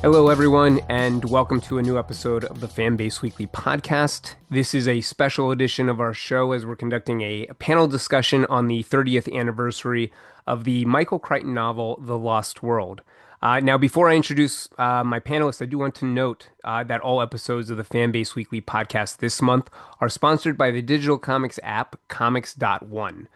Hello, everyone, and welcome to a new episode of the Fanbase Weekly podcast. This is a special edition of our show as we're conducting a panel discussion on the 30th anniversary of the Michael Crichton novel, The Lost World. Now, before I introduce my panelists, I do want to note that all episodes of the Fanbase Weekly podcast this month are sponsored by the digital comics app, Comix.one.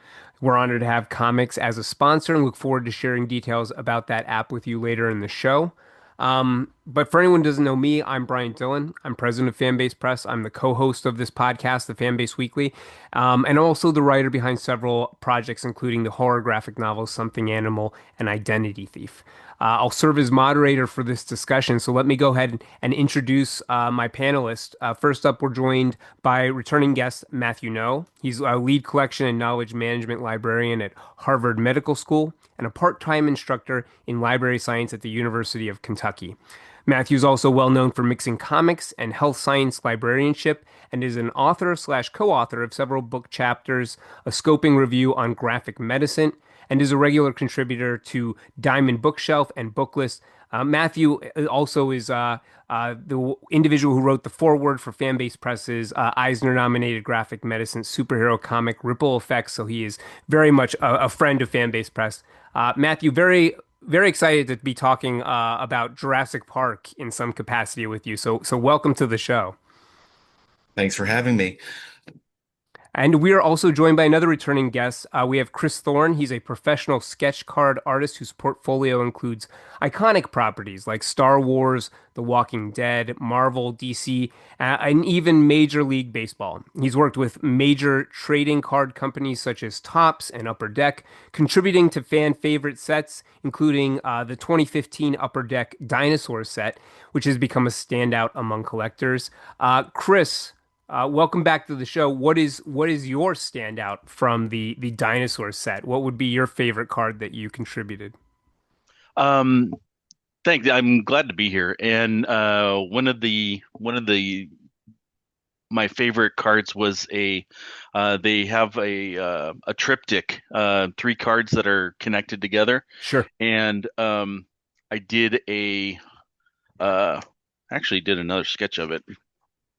We're honored to have Comix as a sponsor and look forward to sharing details about that app with you later in the show. But for anyone who doesn't know me, I'm Bryant Dillon. I'm president of Fanbase Press. I'm the co-host of this podcast, the Fanbase Weekly, and also the writer behind several projects, including the horror graphic novels Something Animal and Identity Thief. I'll serve as moderator for this discussion, so let me go ahead and introduce my panelists. First up, we're joined by returning guest Matthew Noe. He's a lead collection and knowledge management librarian at Harvard Medical School and a part-time instructor in library science at the University of Kentucky. Matthew's also well known for mixing comics and health science librarianship and is an author slash co-author of several book chapters, a scoping review on graphic medicine, and is a regular contributor to Diamond Bookshelf and Booklist. Matthew also is the individual who wrote the foreword for Fanbase Press's Eisner-nominated graphic medicine superhero comic Ripple Effects, so he is very much a friend of Fanbase Press. Matthew, very excited to be talking about Jurassic Park in some capacity with you. So welcome to the show. Thanks for having me. And we are also joined by another returning guest. We have Chris Thorne. He's a professional sketch card artist whose portfolio includes iconic properties like Star Wars, The Walking Dead, Marvel, DC, and even Major League Baseball. He's worked with major trading card companies such as Topps and Upper Deck, contributing to fan favorite sets, including the 2015 Upper Deck Dinosaur set, which has become a standout among collectors. Chris, welcome back to the show. What is your standout from the dinosaur set? What would be your favorite card that you contributed? Um, Thanks. I'm glad to be here. And one of the my favorite cards was they have a triptych, three cards that are connected together. Sure. And I did a actually did another sketch of it.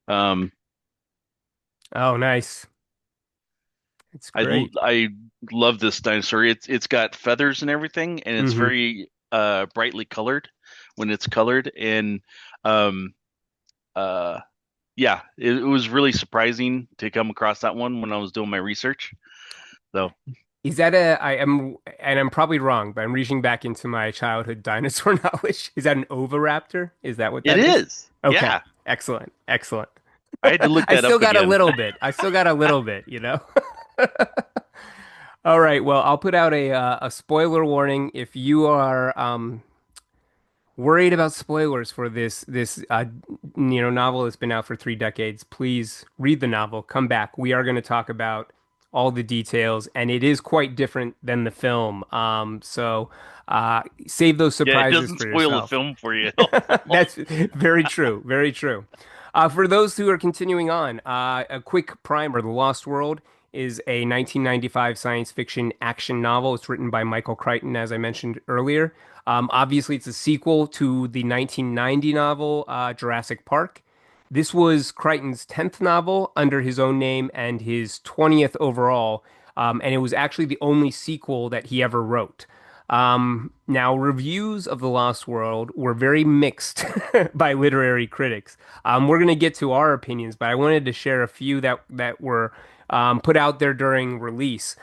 Um, Oh, nice. It's great. I love this dinosaur. It's got feathers and everything, and it's Hmm. very brightly colored when it's colored. And um uh yeah, it was really surprising to come across that one when I was doing my research. So Is that and I'm probably wrong, but I'm reaching back into my childhood dinosaur knowledge. Is that an oviraptor? Is that what it that is? is. Okay. Yeah, Excellent. Excellent. I had to look I that still up got a again. little bit. I still got a little bit. All right. Well, I'll put out a spoiler warning. If you are worried about spoilers for this novel that's been out for 3 decades, please read the novel. Come back. We are going to talk about all the details, and it is quite different than the film. So save those Yeah, it surprises doesn't for spoil the yourself. film for you at all. That's very true. Very true. For those who are continuing on, a quick primer. The Lost World is a 1995 science fiction action novel. It's written by Michael Crichton, as I mentioned earlier. Obviously, it's a sequel to the 1990 novel Jurassic Park. This was Crichton's 10th novel under his own name and his 20th overall, and it was actually the only sequel that he ever wrote. Now, reviews of The Lost World were very mixed by literary critics. We're going to get to our opinions, but I wanted to share a few that were put out there during release.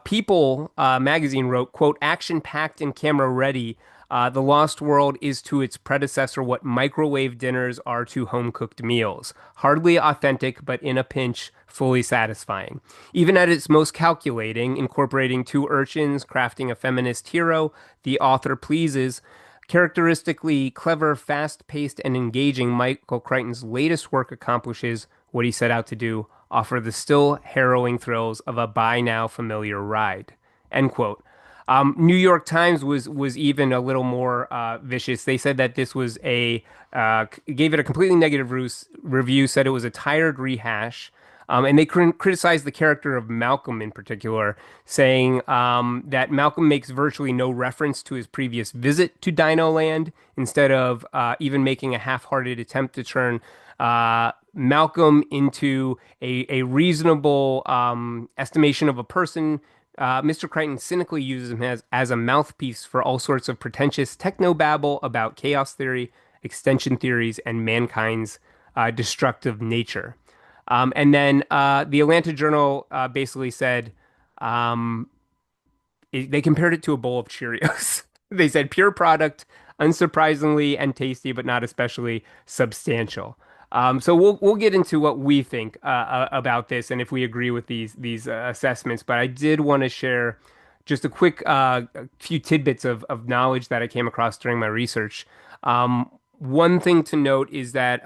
People magazine wrote, quote, action-packed and camera-ready. The Lost World is to its predecessor what microwave dinners are to home-cooked meals. Hardly authentic, but in a pinch, fully satisfying. Even at its most calculating, incorporating two urchins, crafting a feminist hero, the author pleases. Characteristically clever, fast-paced, and engaging, Michael Crichton's latest work accomplishes what he set out to do, offer the still harrowing thrills of a by now familiar ride. End quote. New York Times was even a little more vicious. They said that this was gave it a completely negative review, said it was a tired rehash, And they criticized the character of Malcolm in particular, saying that Malcolm makes virtually no reference to his previous visit to Dino Land, instead of even making a half-hearted attempt to turn Malcolm into a reasonable estimation of a person. Mr. Crichton cynically uses him as a mouthpiece for all sorts of pretentious technobabble about chaos theory, extension theories, and mankind's destructive nature. And then the Atlanta Journal basically said they compared it to a bowl of Cheerios. They said pure product, unsurprisingly and tasty, but not especially substantial. So we'll get into what we think about this and if we agree with these assessments. But I did want to share just a quick few tidbits of knowledge that I came across during my research. One thing to note is that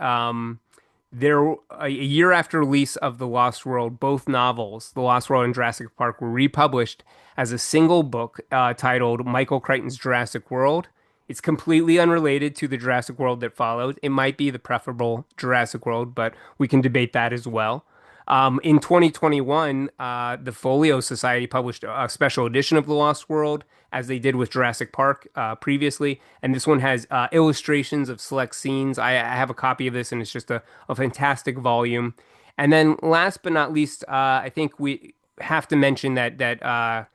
there a year after release of The Lost World, both novels, The Lost World and Jurassic Park, were republished as a single book titled Michael Crichton's Jurassic World. It's completely unrelated to the Jurassic World that followed. It might be the preferable Jurassic World, but we can debate that as well. In 2021, the Folio Society published a special edition of The Lost World, as they did with Jurassic Park previously. And this one has illustrations of select scenes. I have a copy of this, and it's just a fantastic volume. And then, last but not least, I think we have to mention that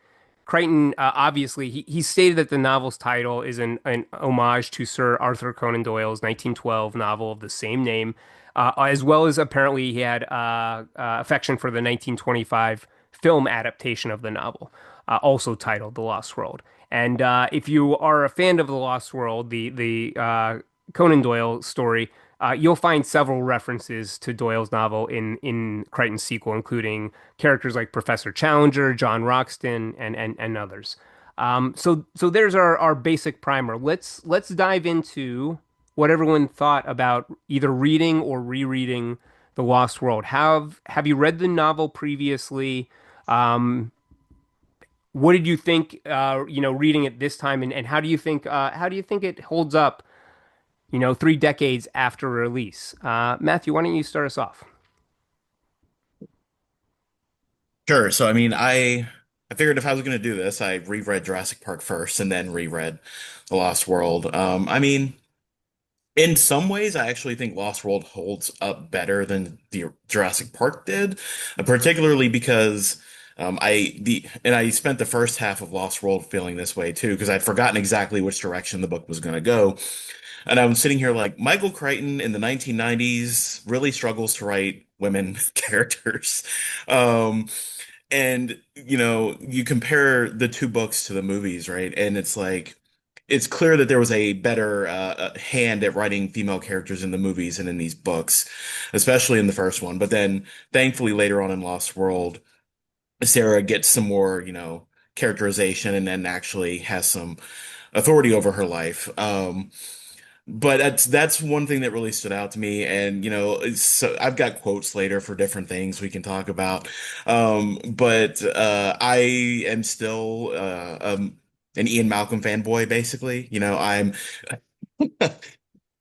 Crichton, obviously, he stated that the novel's title is an homage to Sir Arthur Conan Doyle's 1912 novel of the same name, as well as apparently he had affection for the 1925 film adaptation of the novel, also titled The Lost World. And if you are a fan of The Lost World, the Conan Doyle story, you'll find several references to Doyle's novel in Crichton's sequel, including characters like Professor Challenger, John Roxton, and others. So there's our basic primer. Let's dive into what everyone thought about either reading or rereading The Lost World. Have you read the novel previously? What did you think, reading it this time, and how do you think it holds up, 3 decades after release? Matthew, why don't you start us off? Sure. So, I mean, I figured if I was going to do this, I reread Jurassic Park first and then reread The Lost World. I mean, in some ways, I actually think Lost World holds up better than the Jurassic Park did, particularly because I spent the first half of Lost World feeling this way too, because I'd forgotten exactly which direction the book was going to go. And I'm sitting here like Michael Crichton in the 1990s really struggles to write women characters. Um, and you compare the two books to the movies, right? And it's like it's clear that there was a better hand at writing female characters in the movies and in these books, especially in the first one. But then, thankfully, later on in Lost World, Sarah gets some more, characterization and then actually has some authority over her life. But that's one thing that really stood out to me, and so I've got quotes later for different things we can talk about. But I am still an Ian Malcolm fanboy, basically.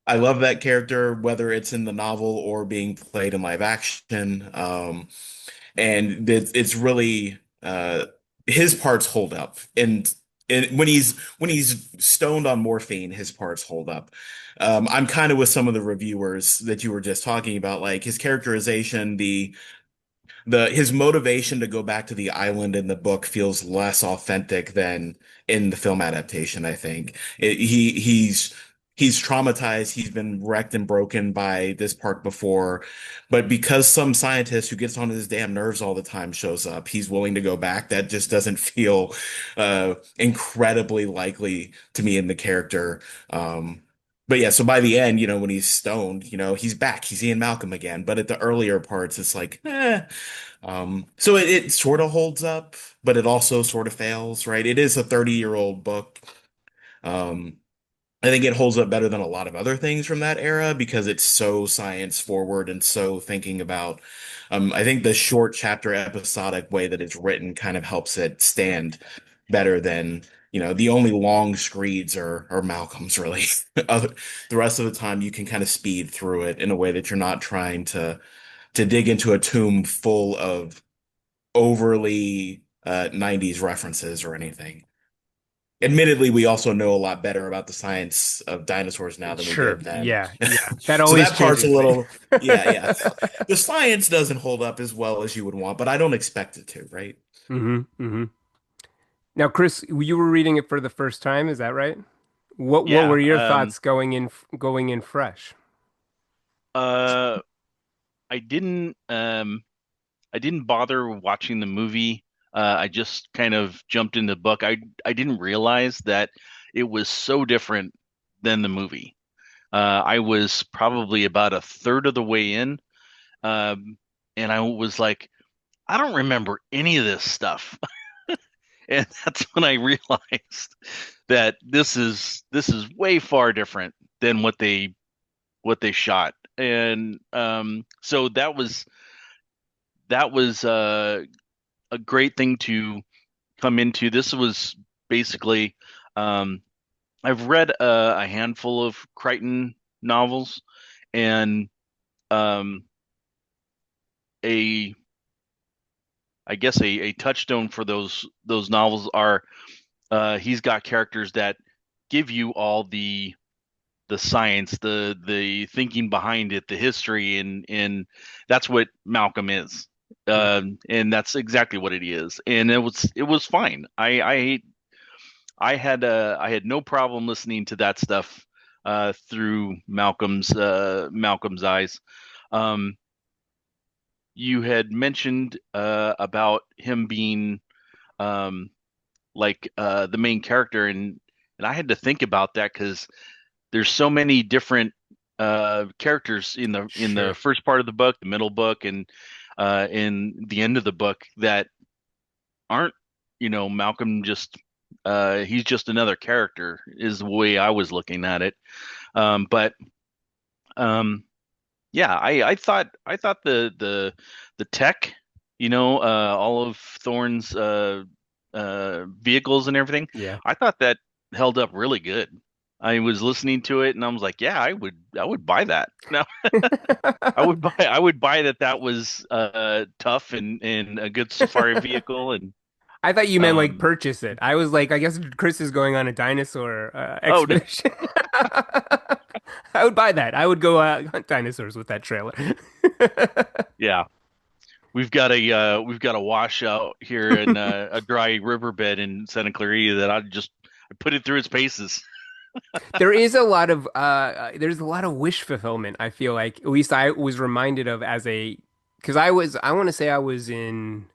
I love that character, whether it's in the novel or being played in live action. And it's really his parts hold up, and when he's stoned on morphine, his parts hold up. I'm kind of with some of the reviewers that you were just talking about, like his characterization, the his motivation to go back to the island in the book feels less authentic than in the film adaptation, I think. He's traumatized, he's been wrecked and broken by this park before, but because some scientist who gets on his damn nerves all the time shows up, he's willing to go back. That just doesn't feel incredibly likely to me in the character. But yeah, so by the end, when he's stoned, he's back. He's Ian Malcolm again. But at the earlier parts, it's like, eh. So it sort of holds up, but it also sort of fails, right? It is a 30-year-old book. Um, I think it holds up better than a lot of other things from that era because it's so science forward and so thinking about. I think the short chapter episodic way that it's written kind of helps it stand better than, the only long screeds are Malcolm's really. The rest of the time you can kind of speed through it in a way that you're not trying to to dig into a tomb full of overly 90s references or anything. Admittedly, we also know a lot better about the science of dinosaurs now than we Sure. did then. Yeah. Yeah. That So always that part's a changes things. little, yeah, yeah. The science doesn't hold up as well as you would want, but I don't expect it to, right? Hmm. Now, Chris, you were reading it for the first time, is that right? What Yeah. were your thoughts going in fresh? Uh, I didn't I didn't bother watching the movie. I just kind of jumped in the book. I didn't realize that it was so different than the movie. I was probably about a third of the way in, um, and I was like, I don't remember any of this stuff. And that's when I realized that this is way far different than what they shot. And so that was a great thing to come into. This was basically, um, I've read a handful of Crichton novels, and um, a I guess a touchstone for those novels are he's got characters that give you all the science, the thinking behind it, the history, and that's what Malcolm is. And that's exactly what it is. And it was fine. I had no problem listening to that stuff through Malcolm's eyes. Um, you had mentioned about him being um, like the main character, and I had to think about that because there's so many different characters in the Sure. first part of the book, the middle book, and in the end of the book that aren't, Malcolm just he's just another character is the way I was looking at it. But yeah, I thought the tech, all of Thorne's vehicles and everything, Yeah. I thought that held up really good. I was listening to it and I was like, yeah, I would buy that. No, I would buy that. That was tough and a good safari vehicle. And I thought you meant like um purchase it. I was like, I guess Chris is going on a dinosaur oh no, expedition. I would buy that. I would go hunt dinosaurs with that trailer. yeah. We've got a washout here in a dry riverbed in Santa Clarita that I put it through its paces. There's a lot of wish fulfillment, I feel like. At least I was reminded of as a because I want to say I was in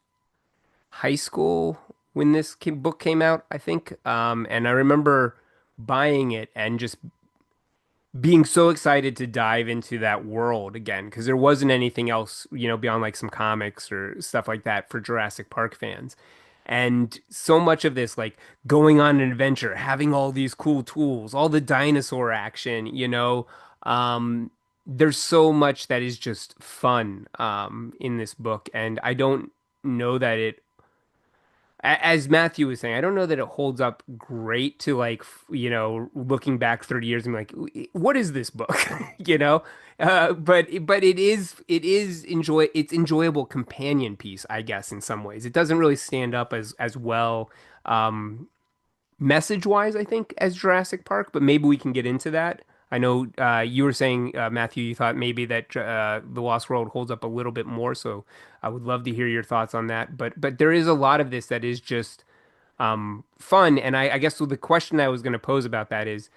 high school when book came out, I think. And I remember buying it and just being so excited to dive into that world again because there wasn't anything else, beyond like some comics or stuff like that for Jurassic Park fans. And so much of this, like going on an adventure, having all these cool tools, all the dinosaur action, there's so much that is just fun in this book. And I don't know that as Matthew was saying, I don't know that it holds up great to like, looking back 30 years and be like, what is this book? You know? But it's enjoyable companion piece, I guess, in some ways. It doesn't really stand up as well, um, message wise, I think, as Jurassic Park, but maybe we can get into that. I know you were saying, Matthew, you thought maybe that The Lost World holds up a little bit more, so I would love to hear your thoughts on that. But there is a lot of this that is just fun, and I guess the question I was going to pose about that is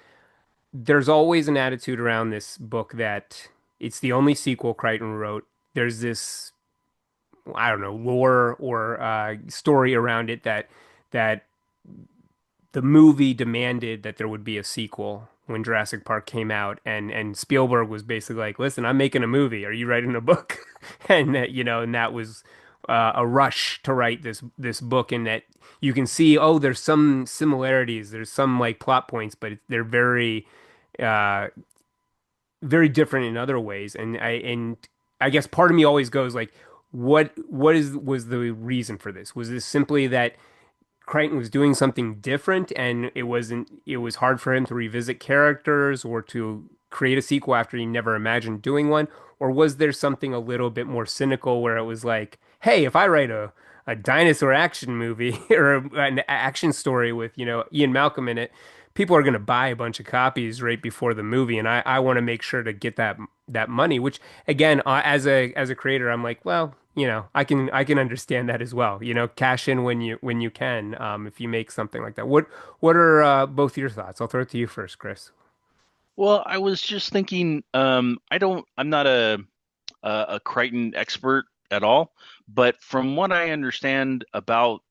there's always an attitude around this book that it's the only sequel Crichton wrote. There's this, I don't know, lore or story around it that the movie demanded that there would be a sequel when Jurassic Park came out, and Spielberg was basically like, "Listen, I'm making a movie. Are you writing a book?" And and that was a rush to write this book, and that you can see, oh, there's some similarities, there's some like plot points, but they're uh, very different in other ways. And I guess part of me always goes like, was the reason for this? Was this simply that Crichton was doing something different and it was hard for him to revisit characters or to create a sequel after he never imagined doing one? Or was there something a little bit more cynical where it was like, hey, if I write a dinosaur action movie or an action story with, Ian Malcolm in it, people are going to buy a bunch of copies right before the movie, and I want to make sure to get that money. Which again, as a creator, I'm like, well, I can understand that as well. Cash in when you can, if you make something like that. What are both your thoughts? I'll throw it to you first, Chris. Well, I was just thinking, I'm not a Crichton expert at all, but from what I understand about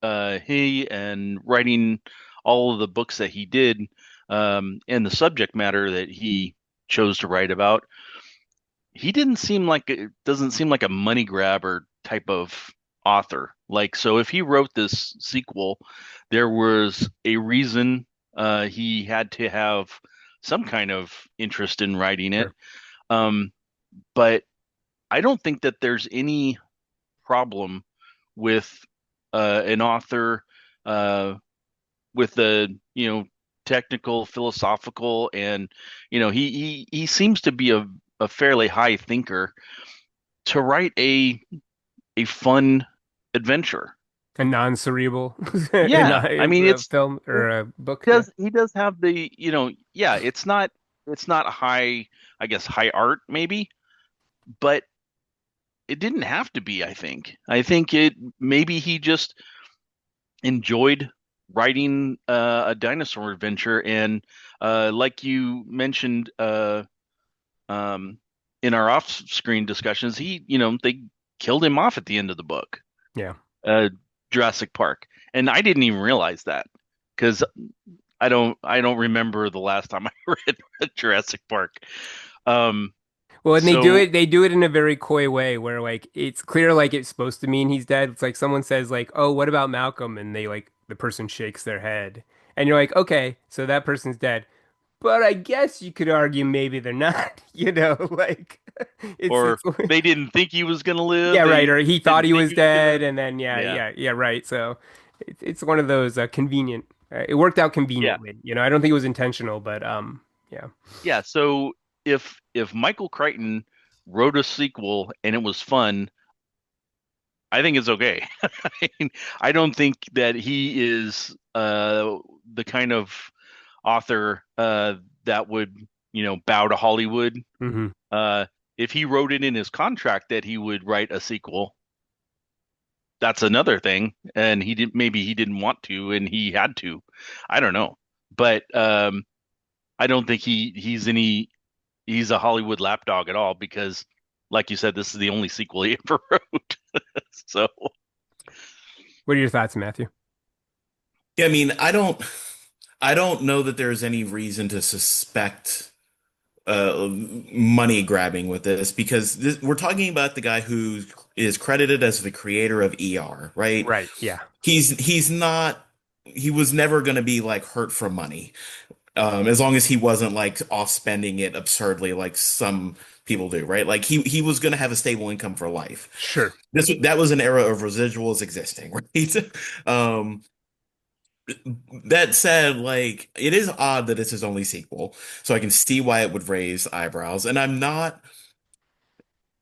he and writing all of the books that he did, and the subject matter that he chose to write about, he doesn't seem like a money grabber type of author. Like, so if he wrote this sequel, there was a reason he had to have some kind of interest in writing it. Sure. Um, but I don't think that there's any problem with an author with the technical, philosophical, and he seems to be a fairly high thinker to write a fun adventure. A non-cerebral, Yeah, I mean a film or a book. Yeah. he does have the yeah, it's not high, I guess, high art maybe, but it didn't have to be. I think it maybe he just enjoyed writing a dinosaur adventure, and like you mentioned um, in our off-screen discussions, they killed him off at the end of the book, Yeah. uh, Jurassic Park, and I didn't even realize that because I don't remember the last time I read Jurassic Park. Um, Well, and they do so it they do it in a very coy way where like it's clear like it's supposed to mean he's dead. It's like someone says like, "Oh, what about Malcolm?" and they like the person shakes their head. And you're like, "Okay, so that person's dead." But I guess you could argue maybe they're not, like it's or they didn't think he was gonna live. yeah, right, They or he thought didn't he think was he was dead gonna. and then yeah, Yeah, yeah, yeah, right. So it's one of those convenient it worked out yeah, conveniently. I don't think it was intentional, but yeah. yeah. So if Michael Crichton wrote a sequel and it was fun, I think it's okay. I mean, I don't think that he is the kind of author that would bow to Hollywood. Hmm. Uh, if he wrote it in his contract that he would write a sequel, that's another thing. And maybe he didn't want to, and he had to. I don't know, but I don't think he's a Hollywood lapdog at all because, like you said, this is the only sequel he ever wrote. So, What are your thoughts, Matthew? Yeah, I mean, I don't know that there's any reason to suspect money grabbing with this because we're talking about the guy who is credited as the creator of ER, right? Right, yeah. He's not he was never going to be like hurt for money. As long as he wasn't like off spending it absurdly like some people do, right? Like he was going to have a stable income for life. Sure. That was an era of residuals existing, right? Um, that said, like it is odd that it's his only sequel, so I can see why it would raise eyebrows. And I'm not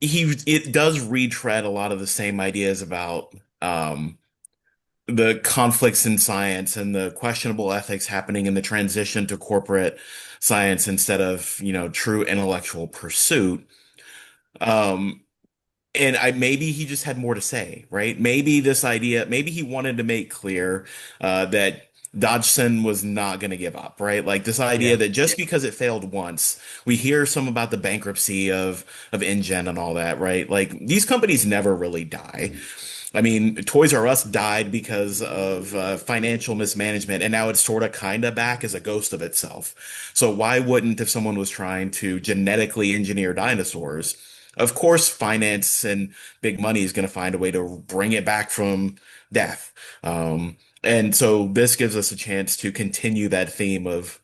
it does retread a lot of the same ideas about the conflicts in science and the questionable ethics happening in the transition to corporate science instead of, true intellectual pursuit. Um, And maybe he just had more to say, right? Maybe he wanted to make clear that Dodgson was not going to give up, right? Like this idea Yeah. that just because it failed once, we hear some about the bankruptcy of InGen and all that, right? Like these companies never really die. I mean, Toys R Us died because of financial mismanagement, and now it's sort of kind of back as a ghost of itself. So why wouldn't, if someone was trying to genetically engineer dinosaurs, of course, finance and big money is going to find a way to bring it back from death. And so this gives us a chance to continue that theme of,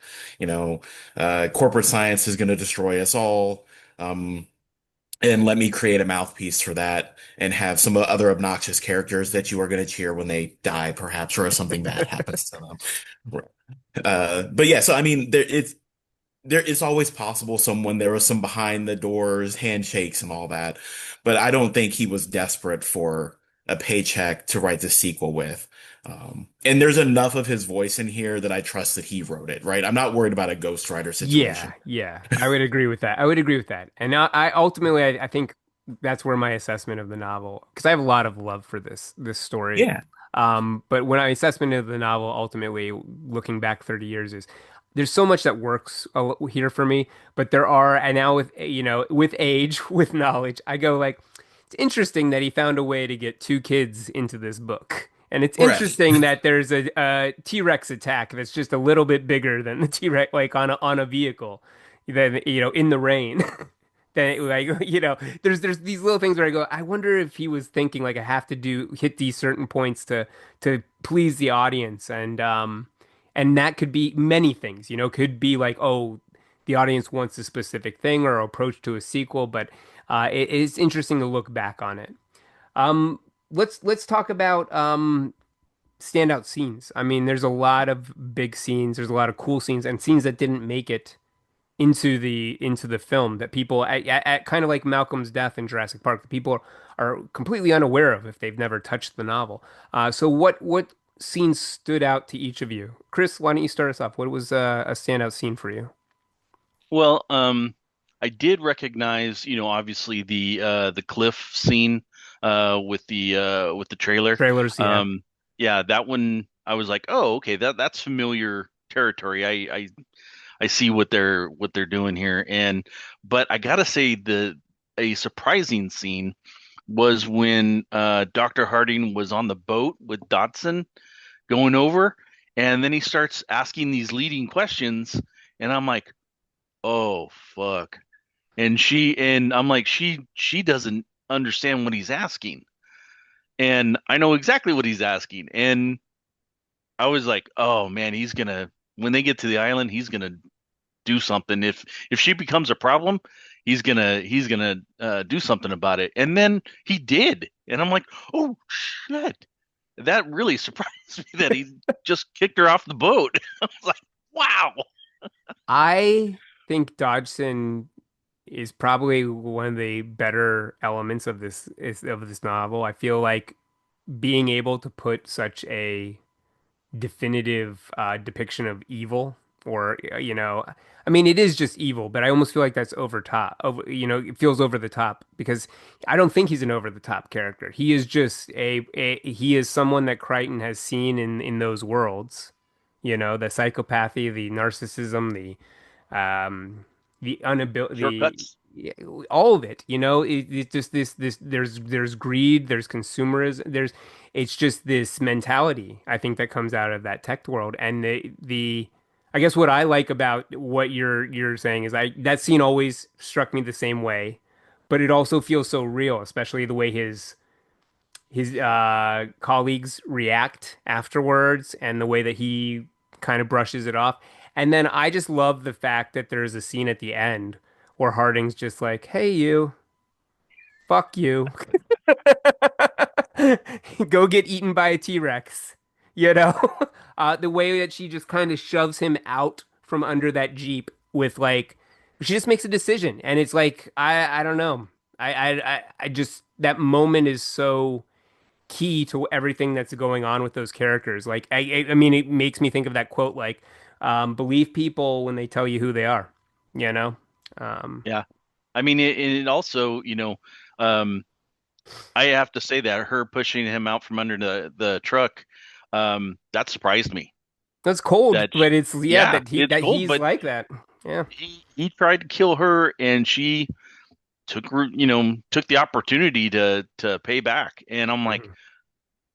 corporate science is going to destroy us all. Um, and let me create a mouthpiece for that and have some other obnoxious characters that you are going to cheer when they die, perhaps, or if something bad happens to them. But yeah, so I mean, there it's always possible someone there was some behind the doors handshakes and all that, but I don't think he was desperate for a paycheck to write the sequel with. And there's enough of his voice in here that I trust that he wrote it, right? I'm not worried about a ghostwriter Yeah, situation. yeah, I would agree with that. I would agree with that. And I ultimately, I think that's where my assessment of the novel, because I have a lot of love for this story. Yeah, But when I assessment of the novel, ultimately looking back 30 years is there's so much that works here for me, but there are, and now with, with age, with knowledge, I go like, it's interesting that he found a way to get two kids into this book. And it's right. interesting that there's a T-Rex attack that's just a little bit bigger than the T-Rex, like on a vehicle, then, in the rain. Then like there's these little things where I go, I wonder if he was thinking like I have to hit these certain points to please the audience, and that could be many things, could be like, oh, the audience wants a specific thing or approach to a sequel, but it is interesting to look back on it. Um, let's talk about standout scenes. I mean, there's a lot of big scenes, there's a lot of cool scenes, and scenes that didn't make it into the film that people at kind of like Malcolm's death in Jurassic Park, the people are completely unaware of if they've never touched the novel. So what scenes stood out to each of you? Chris, why don't you start us off? What was a standout scene for you? Well, I did recognize, obviously the cliff scene with the trailer. Trailers, yeah. Um, yeah, that one I was like, oh, okay, that's familiar territory. I see what they're doing here. And but I gotta say a surprising scene was when Dr. Harding was on the boat with Dodson going over, and then he starts asking these leading questions, and I'm like, oh fuck. And I'm like, she doesn't understand what he's asking. And I know exactly what he's asking. And I was like, oh man, he's gonna when they get to the island, he's gonna do something. If she becomes a problem, he's gonna do something about it. And then he did. And I'm like, oh shit. That really surprised me that he just kicked her off the boat. I was like, wow. I think Dodgson is probably one of the better elements of this novel. I feel like being able to put such a definitive depiction of evil, or I mean, it is just evil, but I almost feel like that's over top, it feels over the top, because I don't think he's an over the top character. He is just he is someone that Crichton has seen in those worlds, the psychopathy, the narcissism, the inability, Shortcuts. all of it, it's just this there's greed, there's consumerism, it's just this mentality, I think, that comes out of that tech world. And the I guess what I like about what you're saying is that scene always struck me the same way, but it also feels so real, especially the way his colleagues react afterwards and the way that he kind of brushes it off. And then I just love the fact that there's a scene at the end where Harding's just like, "Hey, you, fuck you." Go get eaten by a T-Rex. You know, the way that she just kind of shoves him out from under that Jeep with like, she just makes a decision, and it's like, I don't know, I just that moment is so key to everything that's going on with those characters. Like, I mean, it makes me think of that quote, like, believe people when they tell you who they are. You know, um, Yeah. I mean, it also, um, I have to say that her pushing him out from under the truck, that surprised me. that's cold, That, but it's yeah yeah, that it's cool, he's but like that. Yeah. he tried to kill her, and she took the opportunity to pay back. And I'm like, Mhm.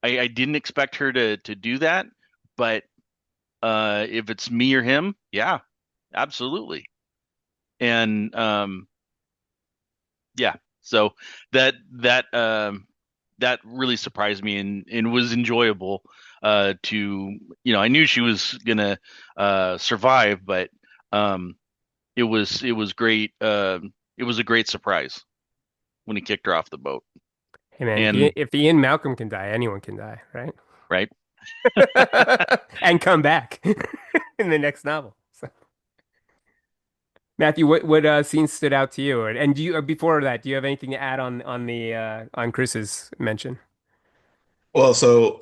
I didn't expect her to do that, but if it's me or him, yeah, absolutely. And yeah, so that really surprised me, and was enjoyable to I knew she was gonna survive, but um it was great. It was a great surprise when he kicked her off the boat. Hey man, And If Ian Malcolm can die, anyone can die, right? right. And come back in the next novel. So, Matthew, what scene stood out to you? And do you before that, do you have anything to add on the on Chris's mention? Well, so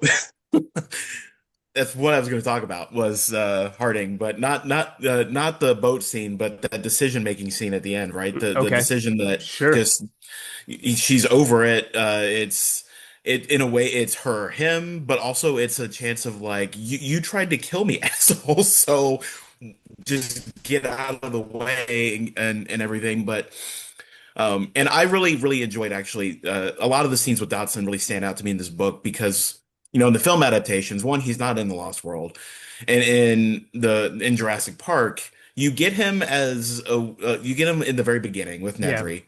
that's what I was going to talk about was Harding, but not the boat scene, but that decision making scene at the end, right? The Okay, decision that sure. just she's over it. It in a way it's her him, but also it's a chance of like you tried to kill me, asshole. So just get out of the way and everything. But and I really enjoyed actually a lot of the scenes with Dodson really stand out to me in this book because in the film adaptations, one, he's not in the Lost World, and in Jurassic Park, you get him as you get him in the very beginning with Yeah. Nedry,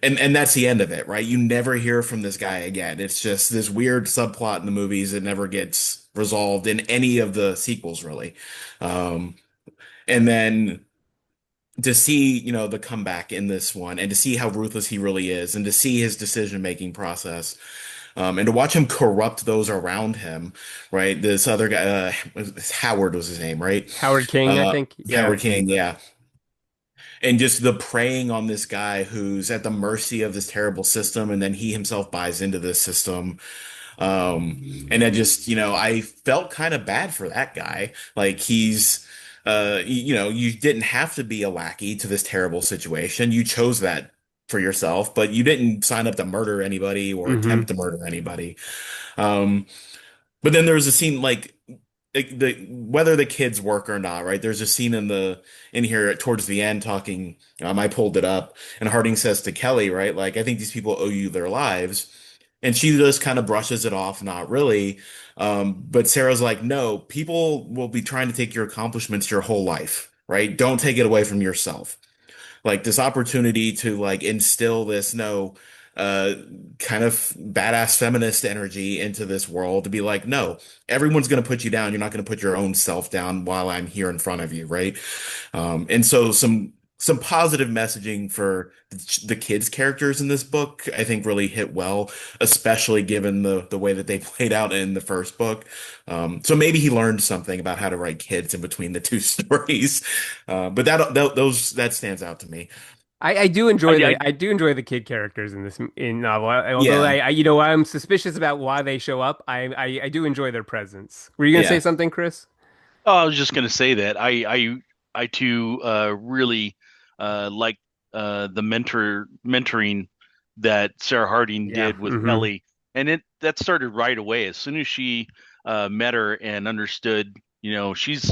and that's the end of it, right? You never hear from this guy again. It's just this weird subplot in the movies that never gets resolved in any of the sequels, really. Um, and then to see, the comeback in this one and to see how ruthless he really is and to see his decision-making process, and to watch him corrupt those around him, right? This other guy, Howard was his name, right? Howard King, I Uh, think. Yeah. Howard King, yeah. And just the preying on this guy who's at the mercy of this terrible system, and then he himself buys into this system. And I just, I felt kind of bad for that guy. Like you didn't have to be a lackey to this terrible situation. You chose that for yourself, but you didn't sign up to murder anybody or Hmm. attempt to murder anybody. Um, but then there was a scene like whether the kids work or not, right? There's a scene in here towards the end talking. I pulled it up, and Harding says to Kelly, right? Like, I think these people owe you their lives, and she just kind of brushes it off, not really. But Sarah's like, no, people will be trying to take your accomplishments your whole life, right? Don't take it away from yourself, like this opportunity to like instill this no uh kind of badass feminist energy into this world to be like, no, everyone's going to put you down, you're not going to put your own self down while I'm here in front of you, right? And so some positive messaging for the kids characters in this book I think really hit well, especially given the way that they played out in the first book. So maybe he learned something about how to write kids in between the two stories. But that stands out to me. I do I, enjoy I I do enjoy the kid characters in this in novel. Although Yeah, I'm suspicious about why they show up. I do enjoy their presence. Were you gonna say yeah, something, Chris? oh, I was just gonna say that I too really like the mentoring that Sarah Harding Yeah. did with Hmm. Kelly, and it that started right away as soon as she met her and understood, she's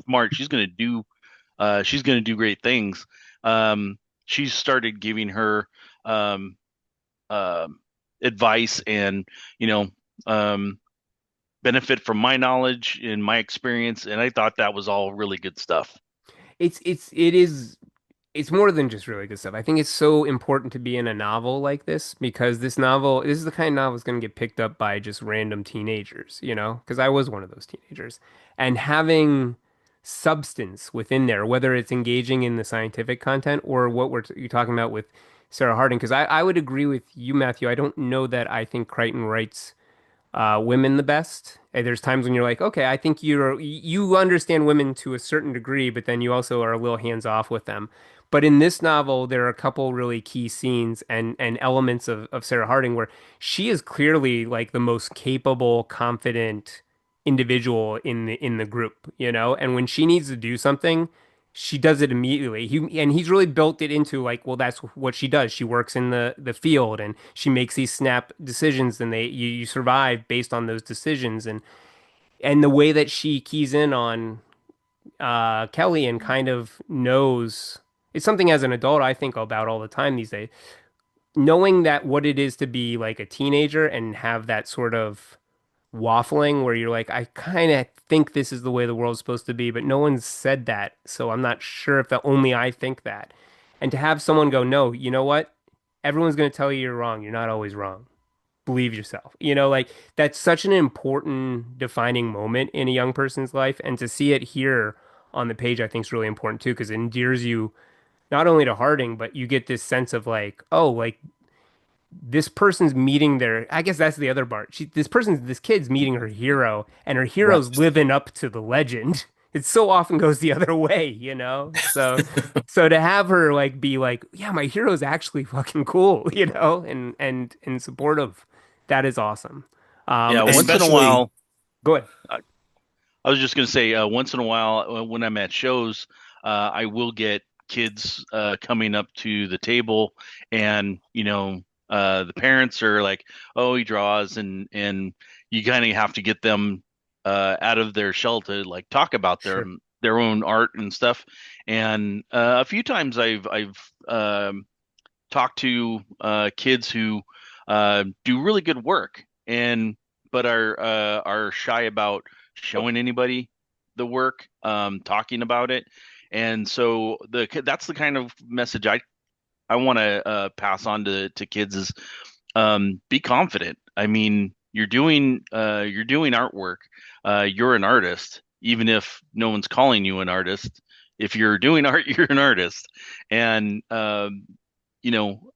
smart, she's gonna do great things. She started giving her um, uh, advice and you know um, benefit from my knowledge and my experience, and I thought that was all really good stuff. It's more than just really good stuff. I think it's so important to be in a novel like this because this is the kind of novel that's going to get picked up by just random teenagers, because I was one of those teenagers. And having substance within there, whether it's engaging in the scientific content or what you're talking about with Sarah Harding, because I would agree with you, Matthew. I don't know that I think Crichton writes women the best. There's times when you're like, okay, I think you understand women to a certain degree, but then you also are a little hands off with them. But in this novel, there are a couple really key scenes and elements of Sarah Harding where she is clearly like the most capable, confident individual in the group, And when she needs to do something, she does it immediately. He's really built it into like, well, that's what she does. She works in the field and she makes these snap decisions, and you survive based on those decisions. And the way that she keys in on Kelly and kind of knows it's something as an adult I think about all the time these days. Knowing that what it is to be like a teenager and have that sort of waffling where you're like, I kind of think this is the way the world's supposed to be, but no one's said that. So I'm not sure if that only I think that. And to have someone go, no, you know what? Everyone's going to tell you you're wrong. You're not always wrong. Believe yourself. Like that's such an important defining moment in a young person's life. And to see it here on the page, I think is really important too, because it endears you not only to Harding, but you get this sense of like, oh, like this person's meeting I guess that's the other part. This kid's meeting her hero, and her hero's right. living up to the legend. it so often goes the other way, you know? So to have her like be like, yeah, my hero's actually fucking cool, you know, and supportive, that is awesome. Yeah, And once in a Especially, while, go ahead. I, I was just gonna say, once in a while, when I'm at shows, I will get kids coming up to the table, and the parents are like, "Oh, he draws," and you kind of have to get them out of their shell to like talk about Sure. their own art and stuff. And a few times I've talked to kids who do really good work, and but are shy about showing anybody the work, talking about it. And so that's the kind of message I want to pass on to kids is, be confident. I mean, you're doing artwork. You're an artist, even if no one's calling you an artist. If you're doing art, you're an artist. And you know,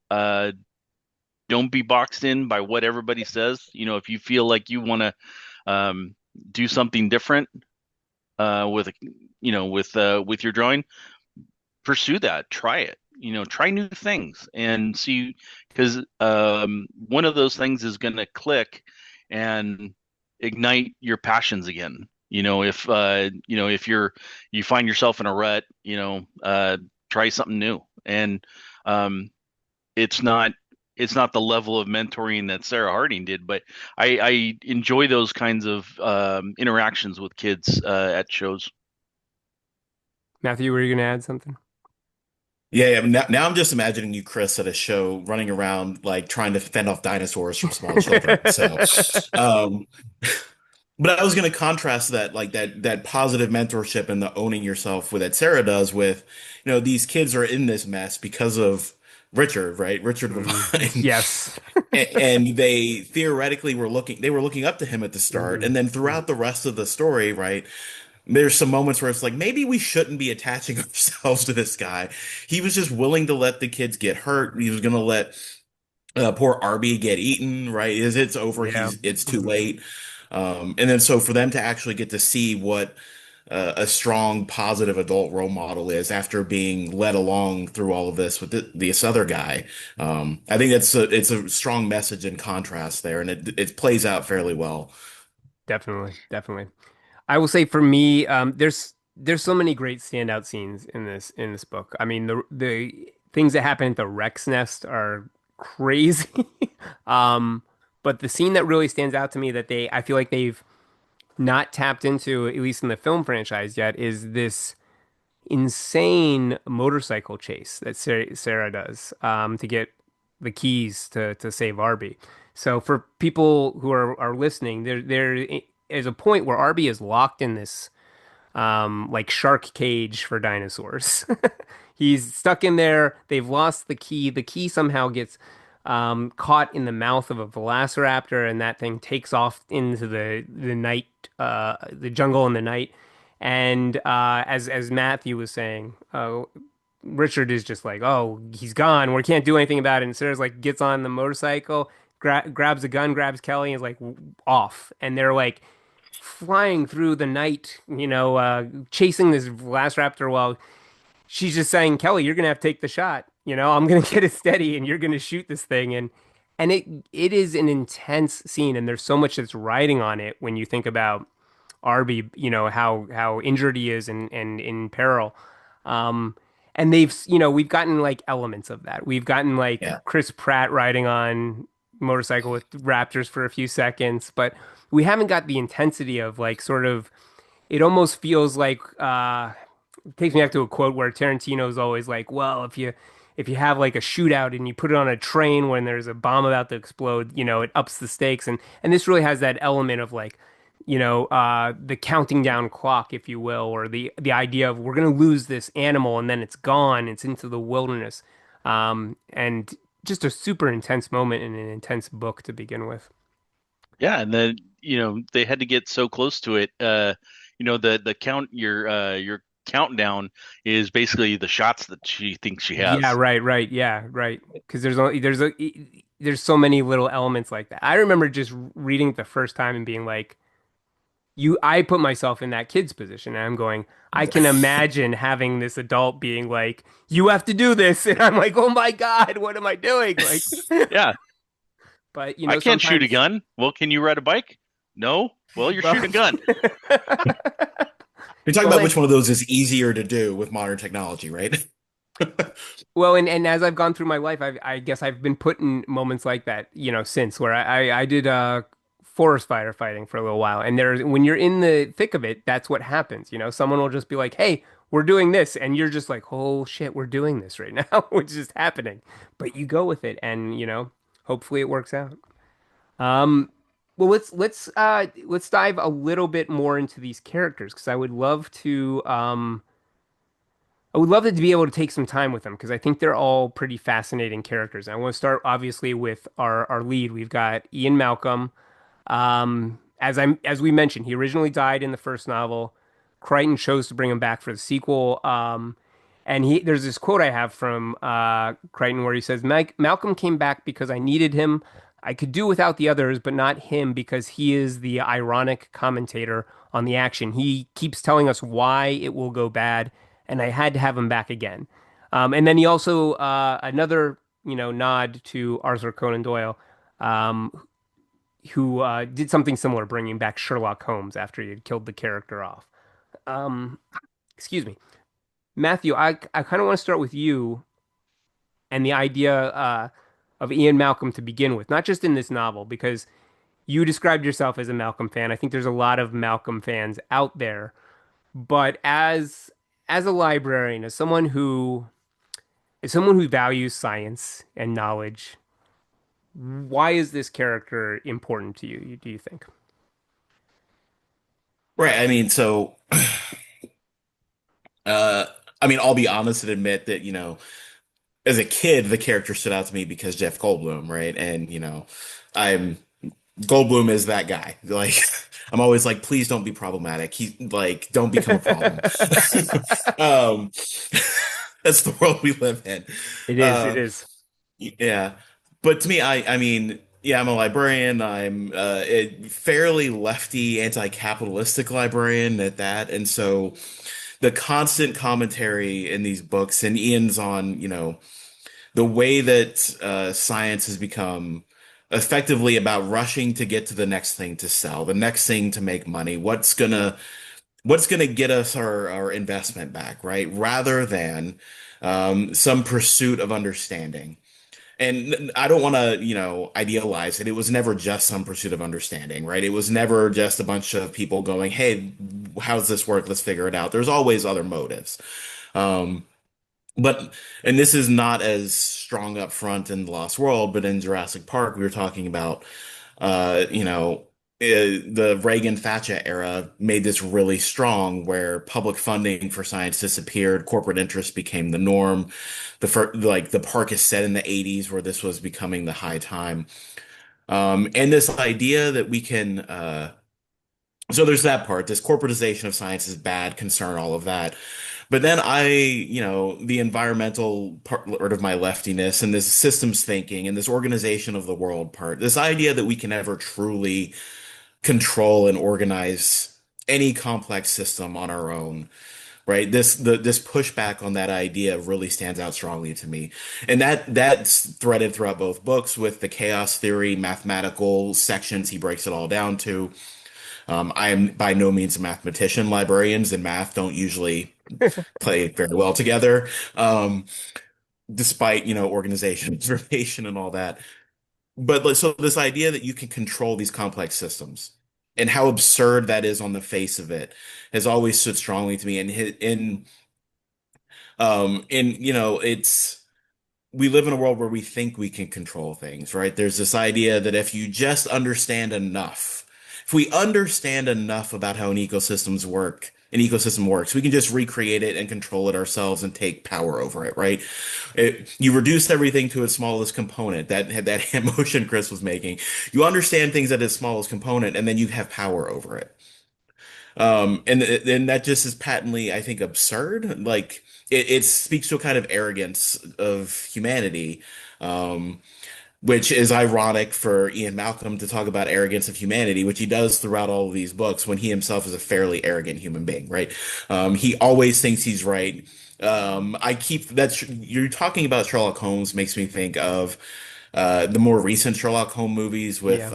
don't be boxed in by what everybody says. If you feel like you want to do something different with with your drawing, pursue that. Try it. Try new things and see, because one of those things is going to click and ignite your passions again. If you find yourself in a rut, try something new. And um, it's not it's not the level of mentoring that Sarah Harding did, but I enjoy those kinds of interactions with kids at shows. Matthew, were you gonna add something? yeah. Now I'm just imagining you, Chris, at a show running around like trying to fend off dinosaurs from small children. So, um, but I was going to contrast that, like that positive mentorship and the owning yourself with that Sarah does with, these kids are in this mess because of Richard, right? Richard Levine. Yes. And they theoretically they were looking up to him at the start, hmm and then throughout the rest of the story, right? There's some moments where it's like maybe we shouldn't be attaching ourselves to this guy. He was just willing to let the kids get hurt. He was going to let poor Arby get eaten, right? Is it's over? Yeah. It's too late. And then so for them to actually get to see what a strong, positive adult role model is after being led along through all of this with this other guy, I think it's a strong message in contrast there, and it plays out fairly well. Definitely, definitely. I will say for me, there's so many great standout scenes in this book. I mean, the things that happen at the Rex Nest are crazy. But the scene that really stands out to me that I feel like they've not tapped into, at least in the film franchise yet, is this insane motorcycle chase that Sarah does to get the keys to save Arby. So for people who are listening, there is a point where Arby is locked in this like shark cage for dinosaurs. He's stuck in there. They've lost the key. The key somehow gets caught in the mouth of a velociraptor, and that thing takes off into the night, the jungle in the night. And as Matthew was saying, Richard is just like, oh, he's gone. We can't do anything about it. And Sarah's like, gets on the motorcycle, grabs a gun, grabs Kelly, and is like off. And they're like flying through the night, chasing this velociraptor while she's just saying, Kelly, you're gonna have to take the shot. I'm gonna get it steady, and you're gonna shoot this thing. And it is an intense scene, and there's so much that's riding on it when you think about Arby, how injured he is and in peril. Um, and we've gotten like elements of that. We've gotten like Yeah. Chris Pratt riding on motorcycle with raptors for a few seconds, but we haven't got the intensity of like sort of it almost feels like it takes me back to a quote where Tarantino's always like, well, if you have like a shootout and you put it on a train when there's a bomb about to explode, it ups the stakes. And this really has that element of like, the counting down clock, if you will, or the idea of we're gonna lose this animal and then it's gone, it's into the wilderness. And just a super intense moment in an intense book to begin with. Yeah, and then they had to get so close to it. The your countdown is basically the shots that she thinks she Yeah, has. right. Yeah, right. Because there's so many little elements like that. I remember just reading it the first time and being like, I put myself in that kid's position and I'm going, I can imagine having this adult being like, you have to do this. And I'm like, oh my God, what am I doing? Like, Yeah, but I can't shoot a sometimes, gun. Well, can you ride a bike? No. Well, you're well, shooting a gun. You're talking well, about which one of those is easier to do with modern technology, right? and as I've gone through my life, I guess I've been put in moments like that, since where I did forest firefighting for a little while, and when you're in the thick of it, that's what happens. Someone will just be like, "Hey, we're doing this," and you're just like, "Oh shit, we're doing this right now," which is happening. But you go with it, and hopefully it works out. Um, well, let's dive a little bit more into these characters because I would love to be able to take some time with them because I think they're all pretty fascinating characters. And I want to start obviously with our lead. We've got Ian Malcolm. As we mentioned, he originally died in the first novel. Crichton chose to bring him back for the sequel. And there's this quote I have from Crichton where he says, Malcolm came back because I needed him. I could do without the others, but not him because he is the ironic commentator on the action. He keeps telling us why it will go bad, and I had to have him back again. And then he also another nod to Arthur Conan Doyle, um, who did something similar, bringing back Sherlock Holmes after he had killed the character off. Um, excuse me, Matthew. I kind of want to start with you and the idea of Ian Malcolm to begin with, not just in this novel, because you described yourself as a Malcolm fan. I think there's a lot of Malcolm fans out there, but as a librarian, as someone who values science and knowledge, why is this character important to you, do you think? Right. I mean, so uh I mean, I'll be honest and admit that, as a kid, the character stood out to me because Jeff Goldblum, right? And, I'm Goldblum is that guy. Like, I'm always like, please don't be problematic. He like, don't become a problem. um, that's the world we live in. It is, it Uh, is. yeah, but to me, I mean, yeah, I'm a librarian. I'm a fairly lefty, anti-capitalistic librarian at that, and so the constant commentary in these books and Ian's on, the way that science has become effectively about rushing to get to the next thing to sell, the next thing to make money, what's gonna get us our investment back, right? Rather than some pursuit of understanding. And I don't want to, idealize it. It was never just some pursuit of understanding, right? It was never just a bunch of people going, "Hey, how's this work? Let's figure it out." There's always other motives. Um, but and this is not as strong up front in The Lost World, but in Jurassic Park, we were talking about the Reagan Thatcher era made this really strong where public funding for science disappeared, corporate interest became the norm. Like the park is set in the 80s where this was becoming the high time. And this idea that we can so there's that part. This corporatization of science is bad, concern, all of that. But then the environmental part of my leftiness and this systems thinking and this organization of the world part, this idea that we can ever truly control and organize any complex system on our own, right? This pushback on that idea really stands out strongly to me. And that's threaded throughout both books with the chaos theory, mathematical sections he breaks it all down to. I am by no means a mathematician. Librarians and math don't usually play very well together, despite, organization, information, and all that. But so this idea that you can control these complex systems and how absurd that is on the face of it has always stood strongly to me. And it's we live in a world where we think we can control things, right? There's this idea that if you just understand enough, if we understand enough about how an ecosystem works, we can just recreate it and control it ourselves and take power over it, right? You reduce everything to its smallest component. That motion Chris was making. You understand things at its smallest component, and then you have power over it. And that just is patently, I think, absurd. Like it speaks to a kind of arrogance of humanity. Um, which is ironic for Ian Malcolm to talk about arrogance of humanity, which he does throughout all of these books when he himself is a fairly arrogant human being, right? He always thinks he's right. I keep that's you're talking about Sherlock Holmes makes me think of the more recent Sherlock Holmes movies with Yeah.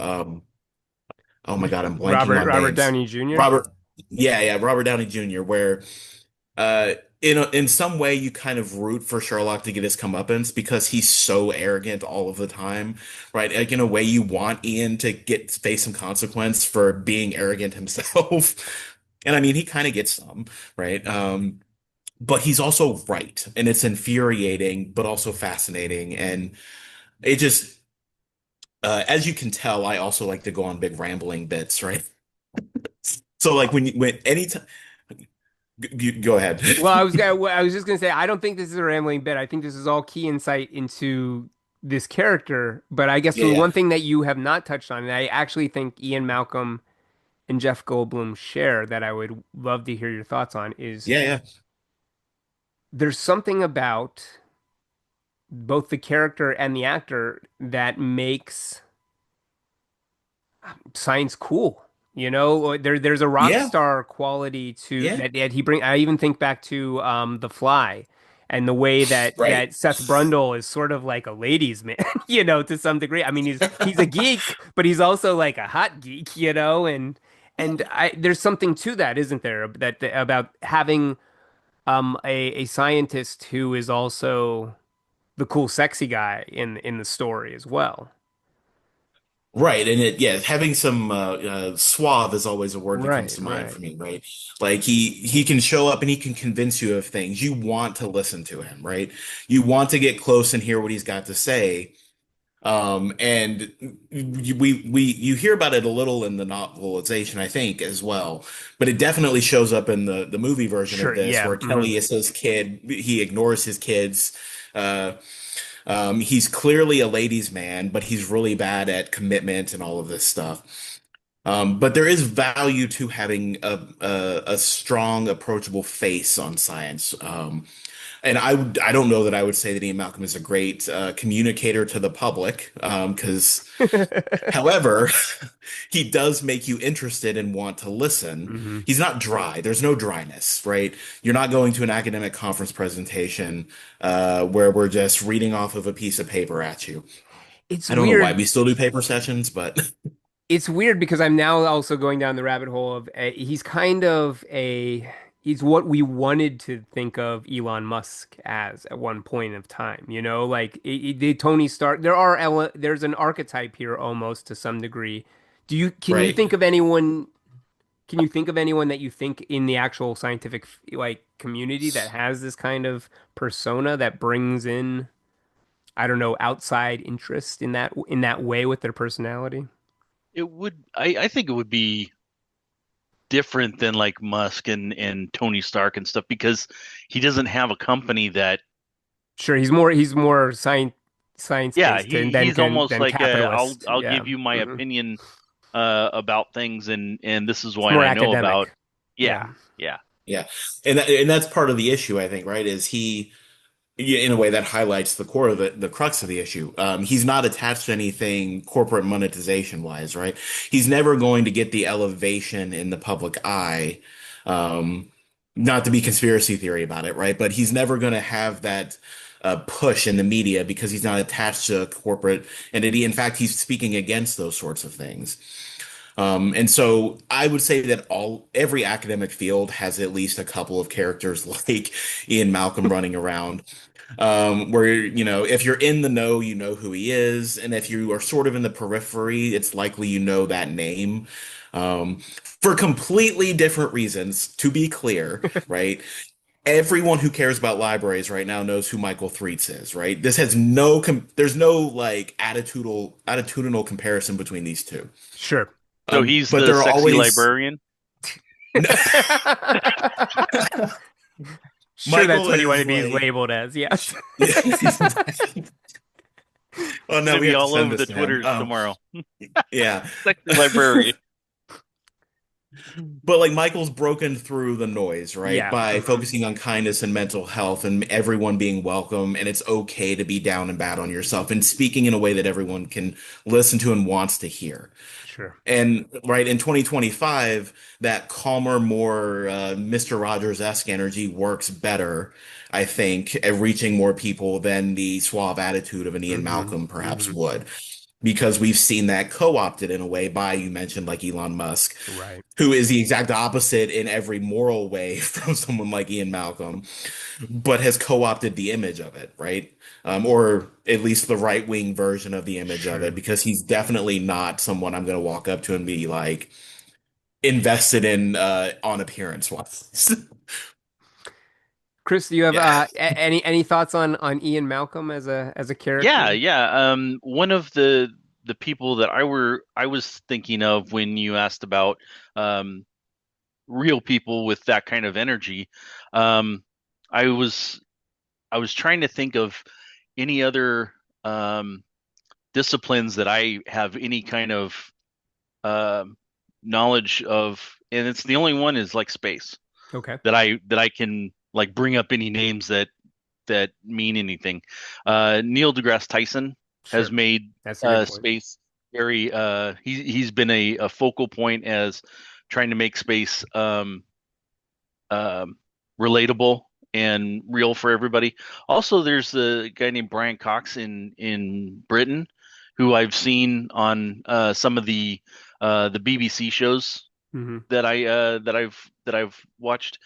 oh my God, I'm blanking on Robert names. Downey Jr. Robert, yeah, Robert Downey Jr., where in some way you kind of root for Sherlock to get his comeuppance because he's so arrogant all of the time, right? Like in a way you want Ian to get face some consequence for being arrogant himself. And I mean he kind of gets some, right? But he's also right, and it's infuriating, but also fascinating. And it just as you can tell, I also like to go on big rambling bits, right? So like when anytime you go ahead. Well, I was just gonna say I don't think this is a rambling bit. I think this is all key insight into this character. But I guess Yeah, the yeah. one thing that you have not touched on, and I actually think Ian Malcolm and Jeff Goldblum share that I would love to hear your thoughts on, is Yeah, yeah. there's something about both the character and the actor that makes science cool. You know, there's a rock Yeah, star quality to yeah. that he bring. I even think back to The Fly and the way Right. that Seth Brundle is sort of like a ladies' man, you know, to some degree. I mean, he's a geek, but he's also like a hot geek, you know, and there's something to that, isn't there? About having a scientist who is also the cool, sexy guy in the story as well. Right. And yeah, having some suave is always a word that comes Right, to mind right. for me, right? Like he can show up and he can convince you of things. You want to listen to him, right? You want to get close and hear what he's got to say. And you hear about it a little in the novelization, I think, as well. But it definitely shows up in the movie version of Sure, this, yeah. where Hmm. Kelly is his kid. He ignores his kids. Uh, he's clearly a ladies' man, but he's really bad at commitment and all of this stuff. But there is value to having a strong, approachable face on science. And I don't know that I would say that Ian Malcolm is a great communicator to the public, because, however, he does make you interested and want to listen. Hmm. He's not dry. There's no dryness, right? You're not going to an academic conference presentation where we're just reading off of a piece of paper at you. It's I don't know why weird. we still do paper sessions, but It's weird because I'm now also going down the rabbit hole of he's kind of he's what we wanted to think of Elon Musk as at one point of time, you know, like the Tony Stark. There's an archetype here almost to some degree. Can you right. think of anyone? Can you think of anyone that you think in the actual scientific like community that has this kind of persona that brings in, I don't know, outside interest in that way with their personality? It would, I think it would be different than like Musk and Tony Stark and stuff because he doesn't have a company that, Sure, he's more science yeah, based he he's almost than like capitalist. I'll Yeah. give you my Hmm. opinion about things and this is It's why more I know about. academic. Yeah, Yeah. yeah. Yeah. And that's part of the issue, I think, right? Is he yeah, in a way that highlights the core of the crux of the issue. He's not attached to anything corporate monetization wise, right? He's never going to get the elevation in the public eye. Um, Not to be conspiracy theory about it, right? But he's never going to have that push in the media because he's not attached to a corporate entity. In fact, he's speaking against those sorts of things. And so I would say that every academic field has at least a couple of characters like Ian Malcolm running around, where if you're in the know, you know who he is, and if you are sort of in the periphery, it's likely you know that name. For completely different reasons, to be clear, right? Everyone who cares about libraries right now knows who Michael Threets is, right? This has there's no like attitudinal comparison between these two. Sure. So he's But the there are sexy always librarian. Sure, that's Michael what you want is to be like, labeled as. Yes. oh It's no, gonna we be have to all send over this the to him. Twitters tomorrow. Yeah. Sexy librarian. But like Michael's broken through the noise, right? Yeah. By focusing on kindness and mental health and everyone being welcome, and it's okay to be down and bad on yourself and speaking in a way that everyone can listen to and wants to hear. Sure. And right in 2025, that calmer, more Mr. Rogers-esque energy works better, I think, at reaching more people than the suave attitude of an Ian Hmm. Malcolm perhaps Hmm. would. Because we've seen that co-opted in a way by, you mentioned, like Elon Musk, Right. who is the exact opposite in every moral way from someone like Ian Malcolm, but has co-opted the image of it, right? Or at least the right-wing version of the image of it, Sure. because he's definitely not someone I'm going to walk up to and be like invested in on appearance wise. Chris, do you have Yeah. any thoughts on Ian Malcolm as a Yeah, character? yeah. One of the people that I was thinking of when you asked about um real people with that kind of energy, um, I was I was trying to think of any other um disciplines that I have any kind of um knowledge of, and it's the only one is like space Okay. that I can like bring up any names that mean anything. Neil deGrasse Tyson has Sure. made That's a good point. space very. He's been a focal point as trying to make space um, relatable and real for everybody. Also, there's a guy named Brian Cox in Britain, who I've seen on some of the BBC shows Hmm. that I've watched.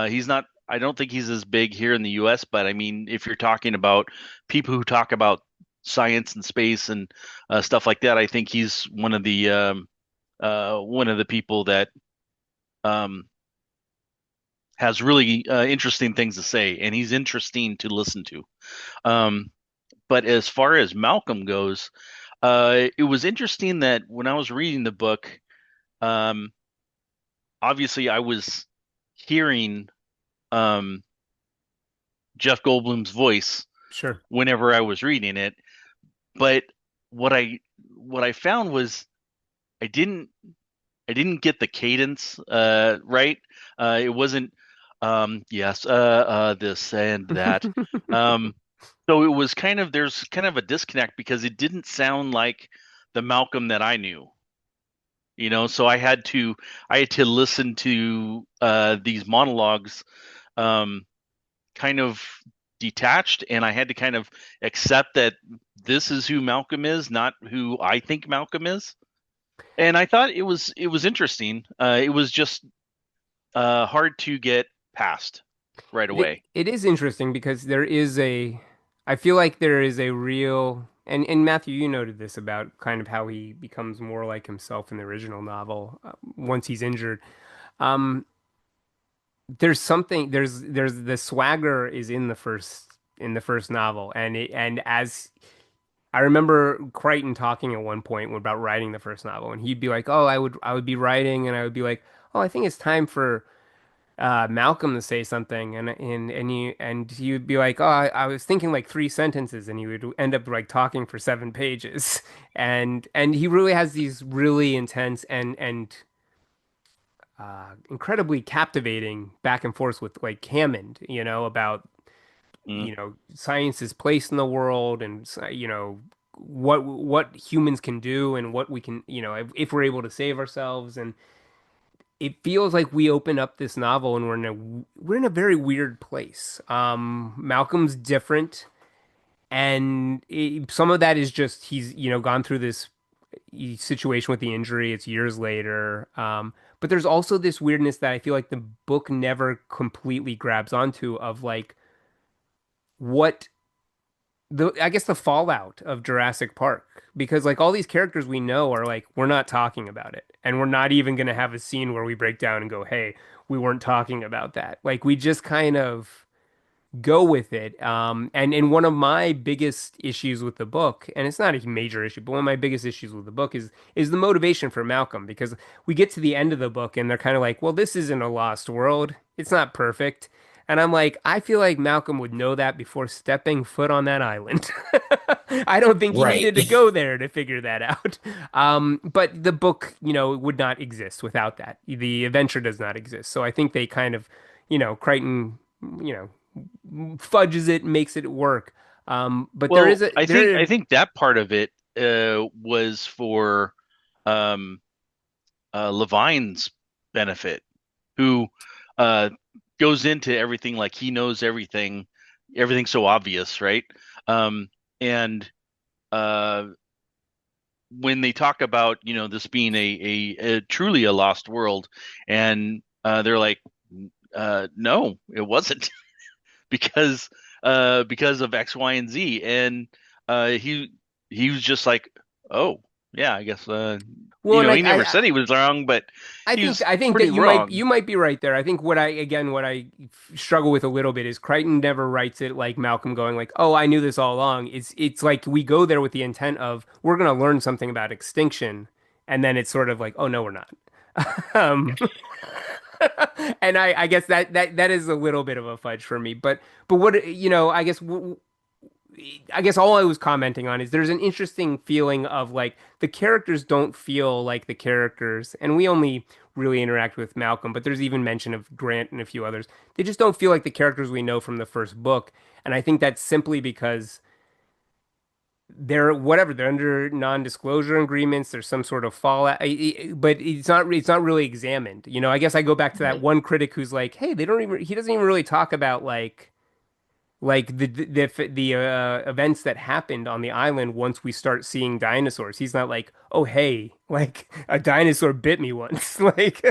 He's not. I don't think he's as big here in the U.S., but I mean, if you're talking about people who talk about science and space and stuff like that, I think he's one of the people that um, has really interesting things to say, and he's interesting to listen to. Um, but as far as Malcolm goes, it was interesting that when I was reading the book, um, obviously I was hearing um, Jeff Goldblum's voice Sure. whenever I was reading it. But what I what I found was I didn't I didn't get the cadence right. It wasn't yes this and that. Um, so it was kind of there's kind of a disconnect because it didn't sound like the Malcolm that I knew. So I had to listen to these monologues um, kind of detached, and I had to kind of accept that this is who Malcolm is, not who I think Malcolm is. And I thought it was interesting. It was just hard to get past right away. It is interesting because I feel like there is a real, and Matthew, you noted this about kind of how he becomes more like himself in the original novel once he's injured. Um, there's the swagger is in the first novel, and as I remember Crichton talking at one point about writing the first novel, and he'd be like, "Oh, I would be writing, and I would be like, oh, I think it's time for." Malcolm to say something and he would be like, "Oh, I was thinking like three sentences," and he would end up like talking for 7 pages. And he really has these really intense and incredibly captivating back and forth with like Hammond, about Mm, science's place in the world and what humans can do and what we can, if we're able to save ourselves. And it feels like we open up this novel and we're in a very weird place. Malcolm's different, and some of that is just he's gone through this situation with the injury. It's years later, but there's also this weirdness that I feel like the book never completely grabs onto of like what the I guess the fallout of Jurassic Park, because like all these characters we know are like we're not talking about it, and we're not even gonna have a scene where we break down and go, hey, we weren't talking about that. Like we just kind of go with it. And one of my biggest issues with the book, and it's not a major issue, but one of my biggest issues with the book is the motivation for Malcolm, because we get to the end of the book and they're kind of like, well, this isn't a lost world. It's not perfect. And I'm like, I feel like Malcolm would know that before stepping foot on that island. I don't think he Right. needed to go there to figure that out. But the book, would not exist without that. The adventure does not exist. So I think they kind of, Crichton, you know, fudges it, makes it work. But there is Well, a I there. think that part of it was for um, Levine's benefit, who uh, goes into everything like he knows everything, everything's so obvious, right? And uh, when they talk about, this being a truly a lost world, and they're like, no, it wasn't, because of X, Y, and Z, and he was just like, oh yeah, I guess Well, and he never said he was wrong, but I he think was I think that pretty you wrong. might be right there. I think what I struggle with a little bit is Crichton never writes it like Malcolm going like, "Oh, I knew this all along." It's like we go there with the intent of we're going to learn something about extinction, and then it's sort of like, "Oh no, we're not." Um, and I guess that is a little bit of a fudge for me. But what I guess all I was commenting on is there's an interesting feeling of like the characters don't feel like the characters, and we only really interact with Malcolm, but there's even mention of Grant and a few others. They just don't feel like the characters we know from the first book, and I think that's simply because they're under non-disclosure agreements. There's some sort of fallout, but it's not really examined. I guess I go back to that Right. one critic who's like, hey, they don't even he doesn't even really talk about like the events that happened on the island once we start seeing dinosaurs. He's not like, oh hey, like a dinosaur bit me once. Like,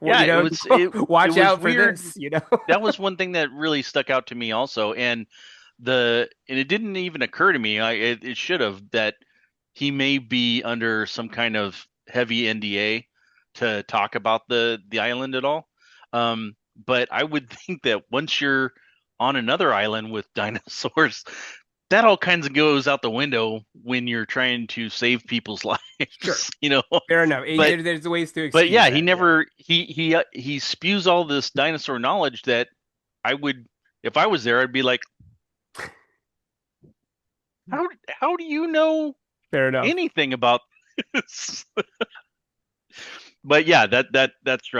well, Yeah, it watch was out for weird. this. That was one thing that really stuck out to me also, and it didn't even occur to me. It should have, that he may be under some kind of heavy NDA to talk about the island at all. But I would think that once you're on another island with dinosaurs, that all kinds of goes out the window when you're trying to save people's Sure, lives, fair enough. But There's ways to but excuse yeah, he that. Yeah, never he spews all this dinosaur knowledge that I would, if I was there, I'd be like, how do you know fair enough. anything about this? But yeah, that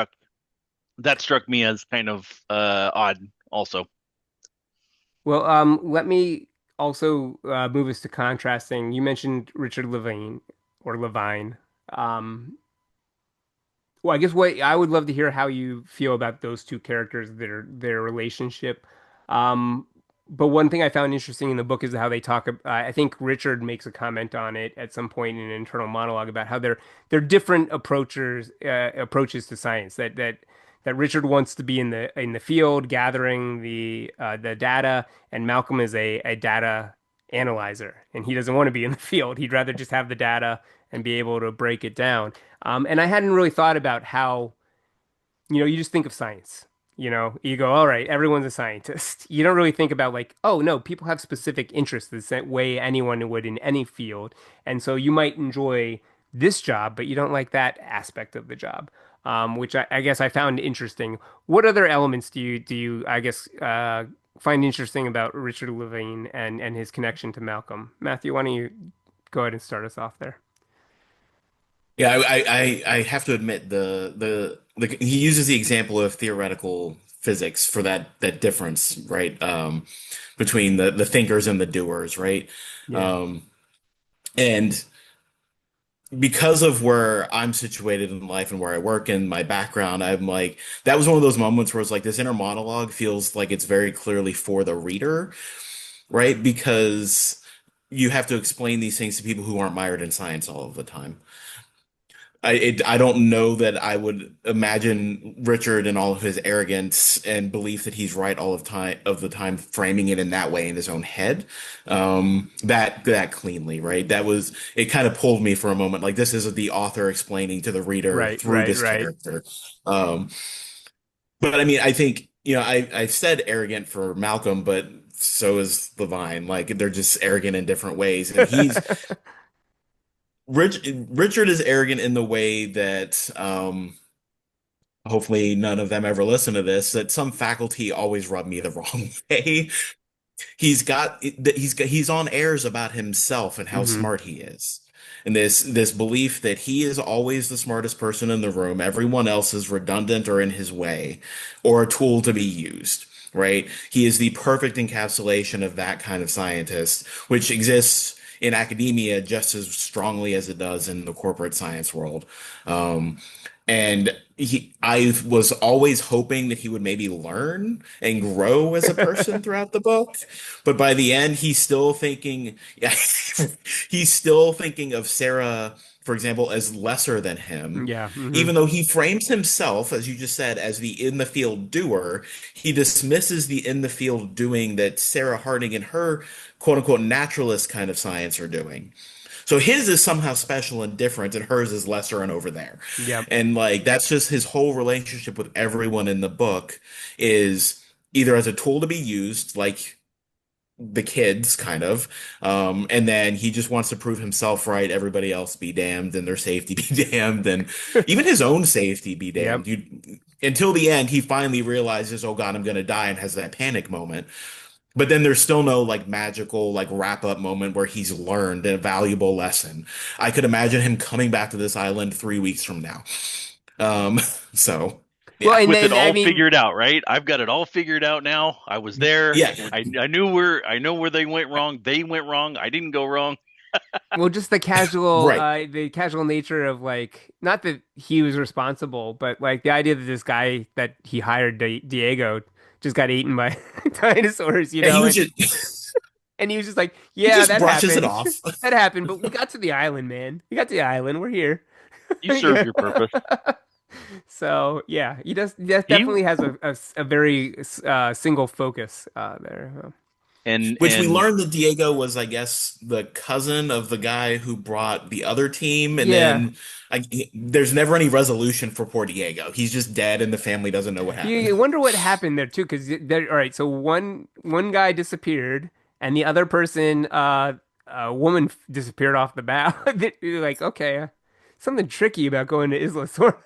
struck me as kind of odd also. Well, let me also move us to contrasting. You mentioned Richard Levine or Levine. Um, Well, I guess what I would love to hear how you feel about those two characters, their relationship. Um, but one thing I found interesting in the book is how they talk. I think Richard makes a comment on it at some point in an internal monologue about how they're different approaches to science. That Richard wants to be in the field gathering the data, and Malcolm is a data analyzer, and he doesn't want to be in the field. He'd rather just have the data and be able to break it down. And I hadn't really thought about how, you just think of science. You go, all right, everyone's a scientist. You don't really think about like, oh no, people have specific interests the same way anyone would in any field. And so you might enjoy this job, but you don't like that aspect of the job, which I guess I found interesting. What other elements do you I guess, find interesting about Richard Levine and his connection to Malcolm? Matthew, why don't you go ahead and start us off there? Yeah, I have to admit the he uses the example of theoretical physics for that difference, right? Between the thinkers and the doers, right? Yeah. Um, and because of where I'm situated in life and where I work and my background, I'm like, that was one of those moments where it's like this inner monologue feels like it's very clearly for the reader, right? Because you have to explain these things to people who aren't mired in science all of the time. I don't know that I would imagine Richard and all of his arrogance and belief that he's right all of the time, framing it in that way in his own head, that cleanly, right? That was it. Kind of pulled me for a moment. Like this is the author explaining to the reader Right, through right, this right. character. Um, but I mean, I think I said arrogant for Malcolm, but so is Levine. Like they're just arrogant in different ways, and Richard is arrogant in the way that hopefully none of them ever listen to this, that some faculty always rub me the wrong way. He's on airs about himself and how Hmm. smart he is. And this belief that he is always the smartest person in the room, everyone else is redundant or in his way, or a tool to be used, right? He is the perfect encapsulation of that kind of scientist, which exists in academia just as strongly as it does in the corporate science world. Um, and I was always hoping that he would maybe learn and grow as a person throughout the book. But by the end, he's still thinking, yeah, he's still thinking of Sarah, for example, as lesser than him. Yeah. Hmm. Even though he frames himself, as you just said, as the in the field doer, he dismisses the in the field doing that Sarah Harding and her quote unquote naturalist kind of science are doing. So his is somehow special and different, and hers is lesser and over there. Yep. And like that's just his whole relationship with everyone in the book is either as a tool to be used, like the kids kind of, and then he just wants to prove himself right, everybody else be damned, and their safety be damned, and even his own safety be Yep. damned. You until the end, he finally realizes, oh God, I'm gonna die, and has that panic moment. But then there's still no like magical like wrap up moment where he's learned a valuable lesson. I could imagine him coming back to this island 3 weeks from now. Um, so Well, yeah, and With it then I all mean, figured out, right? I've got it all figured out now. I was there. yeah, I know where they went wrong. They went wrong. I didn't go wrong. well, just right. the casual nature of like, not that he was responsible, but like the idea that this guy that he hired, Diego, just got eaten by dinosaurs, Yeah, he was and just he was just like, he yeah, just that brushes it happened, off. that happened, but we got to the island, man. We got to the island. We're here. You served Yeah. your purpose. So yeah, he He definitely has a very single focus there. Which we and learned that Diego was, I guess, the cousin of the guy who brought the other team, and Yeah. then there's never any resolution for poor Diego. He's just dead, and the family doesn't know what happened. You wonder what happened there too, because there. All right, so one guy disappeared, and the other person, a woman, disappeared off the bow. You're like, okay, something tricky about going to Isla Sorna.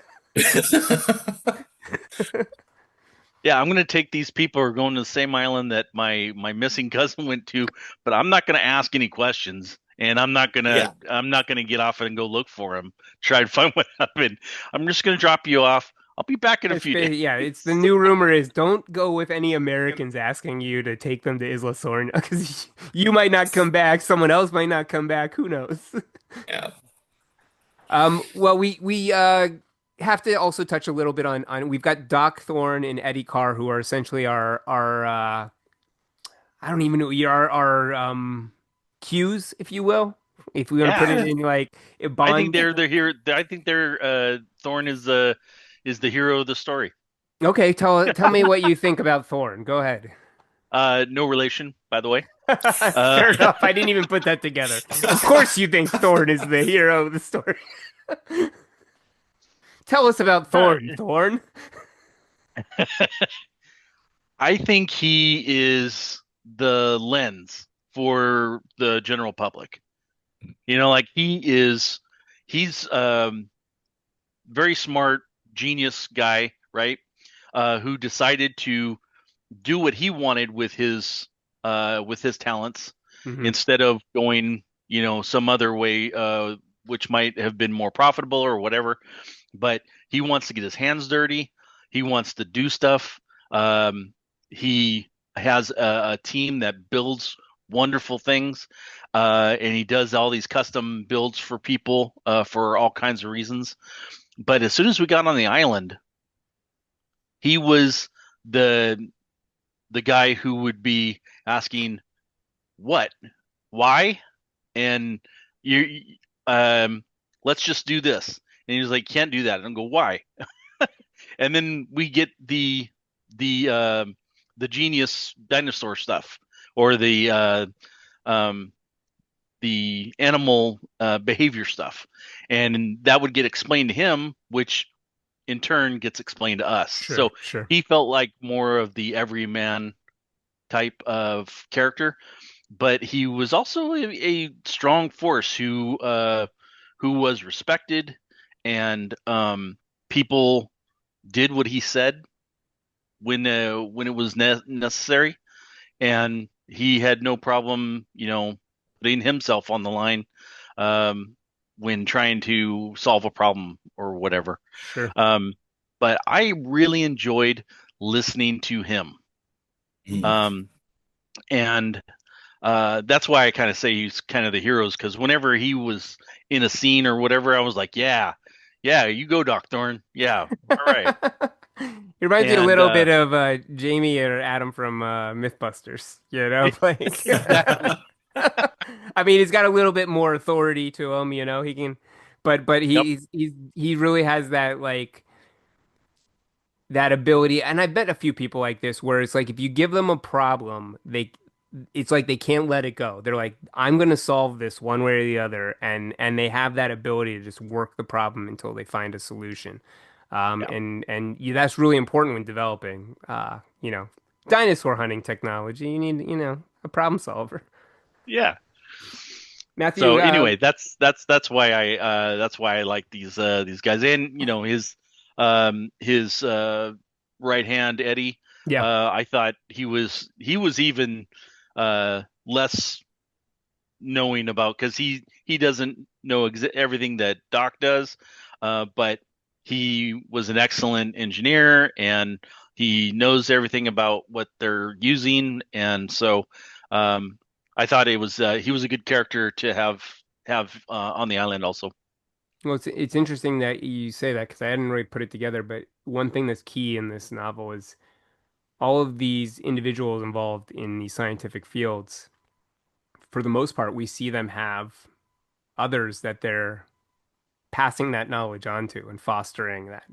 yeah, I'm gonna take these people who are going to the same island that my missing cousin went to, but I'm not gonna ask any questions, and Yeah. I'm not gonna get off and go look for him, try to find what happened. I'm just gonna drop you off. I'll be back in a few days. Yeah, it's the new rumor is don't go with any Americans asking you to take them to Isla Sorna because you might not come back, someone else might not come back, who knows? Yeah. Well, we have to also touch a little bit on we've got Doc Thorne and Eddie Carr who are essentially our I don't even know our cues, if you will, if we want to put it Yeah, in like a I think Bond. they're the hero. I think they're Thorne is the hero of the story. Okay, tell me what you think about Thorne. Go ahead. No relation, by the way. Uh, Fair enough. I didn't even put that together. Of course, you think Thorne is the hero of the story. Tell us about Thorne, Thorne. I think he is the lens for the general public. You know, like he's very smart, genius guy, right? Who decided to do what he wanted with his talents Hmm. instead of going, you know, some other way, which might have been more profitable or whatever. But he wants to get his hands dirty. He wants to do stuff. He has a team that builds wonderful things, and he does all these custom builds for people for all kinds of reasons. But as soon as we got on the island, he was the the guy who would be asking what, why, and you, let's just do this. And he was like, can't do that. And I go, why? And then we get the genius dinosaur stuff or um, the animal behavior stuff, and that would get explained to him, which in turn gets explained to us. Sure, So sure. he felt like more of the everyman type of character, but he was also a strong force who was respected, and people did what he said when it was necessary, and he had no problem, putting himself on the line um, when trying to solve a problem or whatever. Sure. Um, but I really enjoyed listening to him. Mm. Um, and that's why I kind of say he's kind of the heroes, because whenever he was in a scene or whatever, I was like, yeah, yeah, you go, Doc Thorne. Yeah, all right. It reminds me a And little bit of Jamie or Adam from Mythbusters, like exactly. I mean, he's got a little bit more authority to him, he can, but Yep. he really has that like that ability, and I bet a few people like this, where it's like if you give them a problem, it's like they can't let it go. They're like, I'm gonna solve this one way or the other, and they have that ability to just work the problem until they find a solution. Yeah. And that's really important when developing, dinosaur hunting technology. You need, a problem solver. Yeah. Matthew, So anyway, that's why I like these guys, and his right hand Eddie. yeah, I thought he was even less knowing about, because he doesn't know everything that Doc does, but he was an excellent engineer, and he knows everything about what they're using, and so um, I thought he was a good character to have on the island also. well, it's interesting that you say that because I hadn't really put it together. But one thing that's key in this novel is all of these individuals involved in these scientific fields. For the most part, we see them have others that they're passing that knowledge on to and fostering that,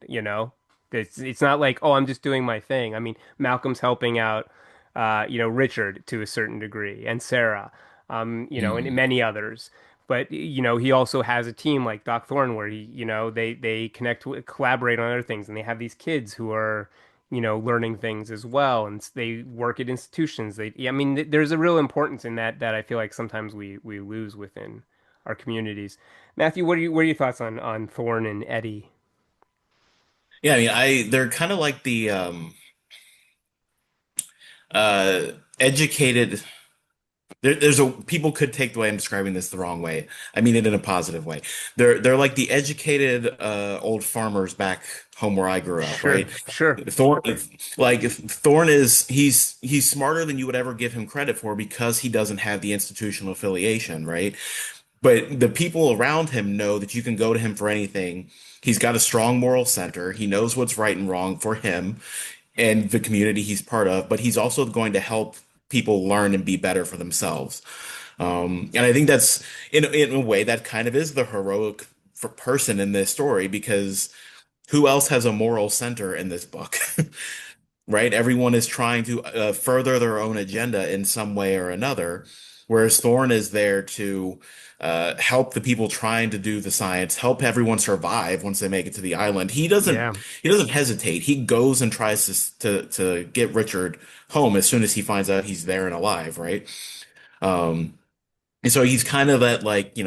It's not like, oh, I'm just doing my thing. I mean, Malcolm's helping out, Richard to a certain degree and Sarah, and Mm. many others. But, he also has a team like Doc Thorne where they collaborate on other things, and they have these kids who are, learning things as well, and they work at institutions. I mean, there's a real importance in that I feel like sometimes we lose within our communities. Matthew, what are your thoughts on Thorne and Eddie? Yeah, I mean, they're kind of like the educated. There's a people could take the way I'm describing this the wrong way. I mean it in a positive way. They're like the educated old farmers back home where I grew up, Sure, right? sure. Thorne, like Thorne is he's smarter than you would ever give him credit for because he doesn't have the institutional affiliation, right? But the people around him know that you can go to him for anything. He's got a strong moral center. He knows what's right and wrong for him and the community he's part of, but he's also going to help people learn and be better for themselves. And I think that's in a way that kind of is the heroic for person in this story because who else has a moral center in this book? Right? Everyone is trying to further their own agenda in some way or another, whereas Thorne is there to help the people trying to do the science, help everyone survive once they make it to the island. Yeah. He doesn't hesitate. He goes and tries to get Richard home as soon as he finds out he's there and alive, right? And so he's kind of that like,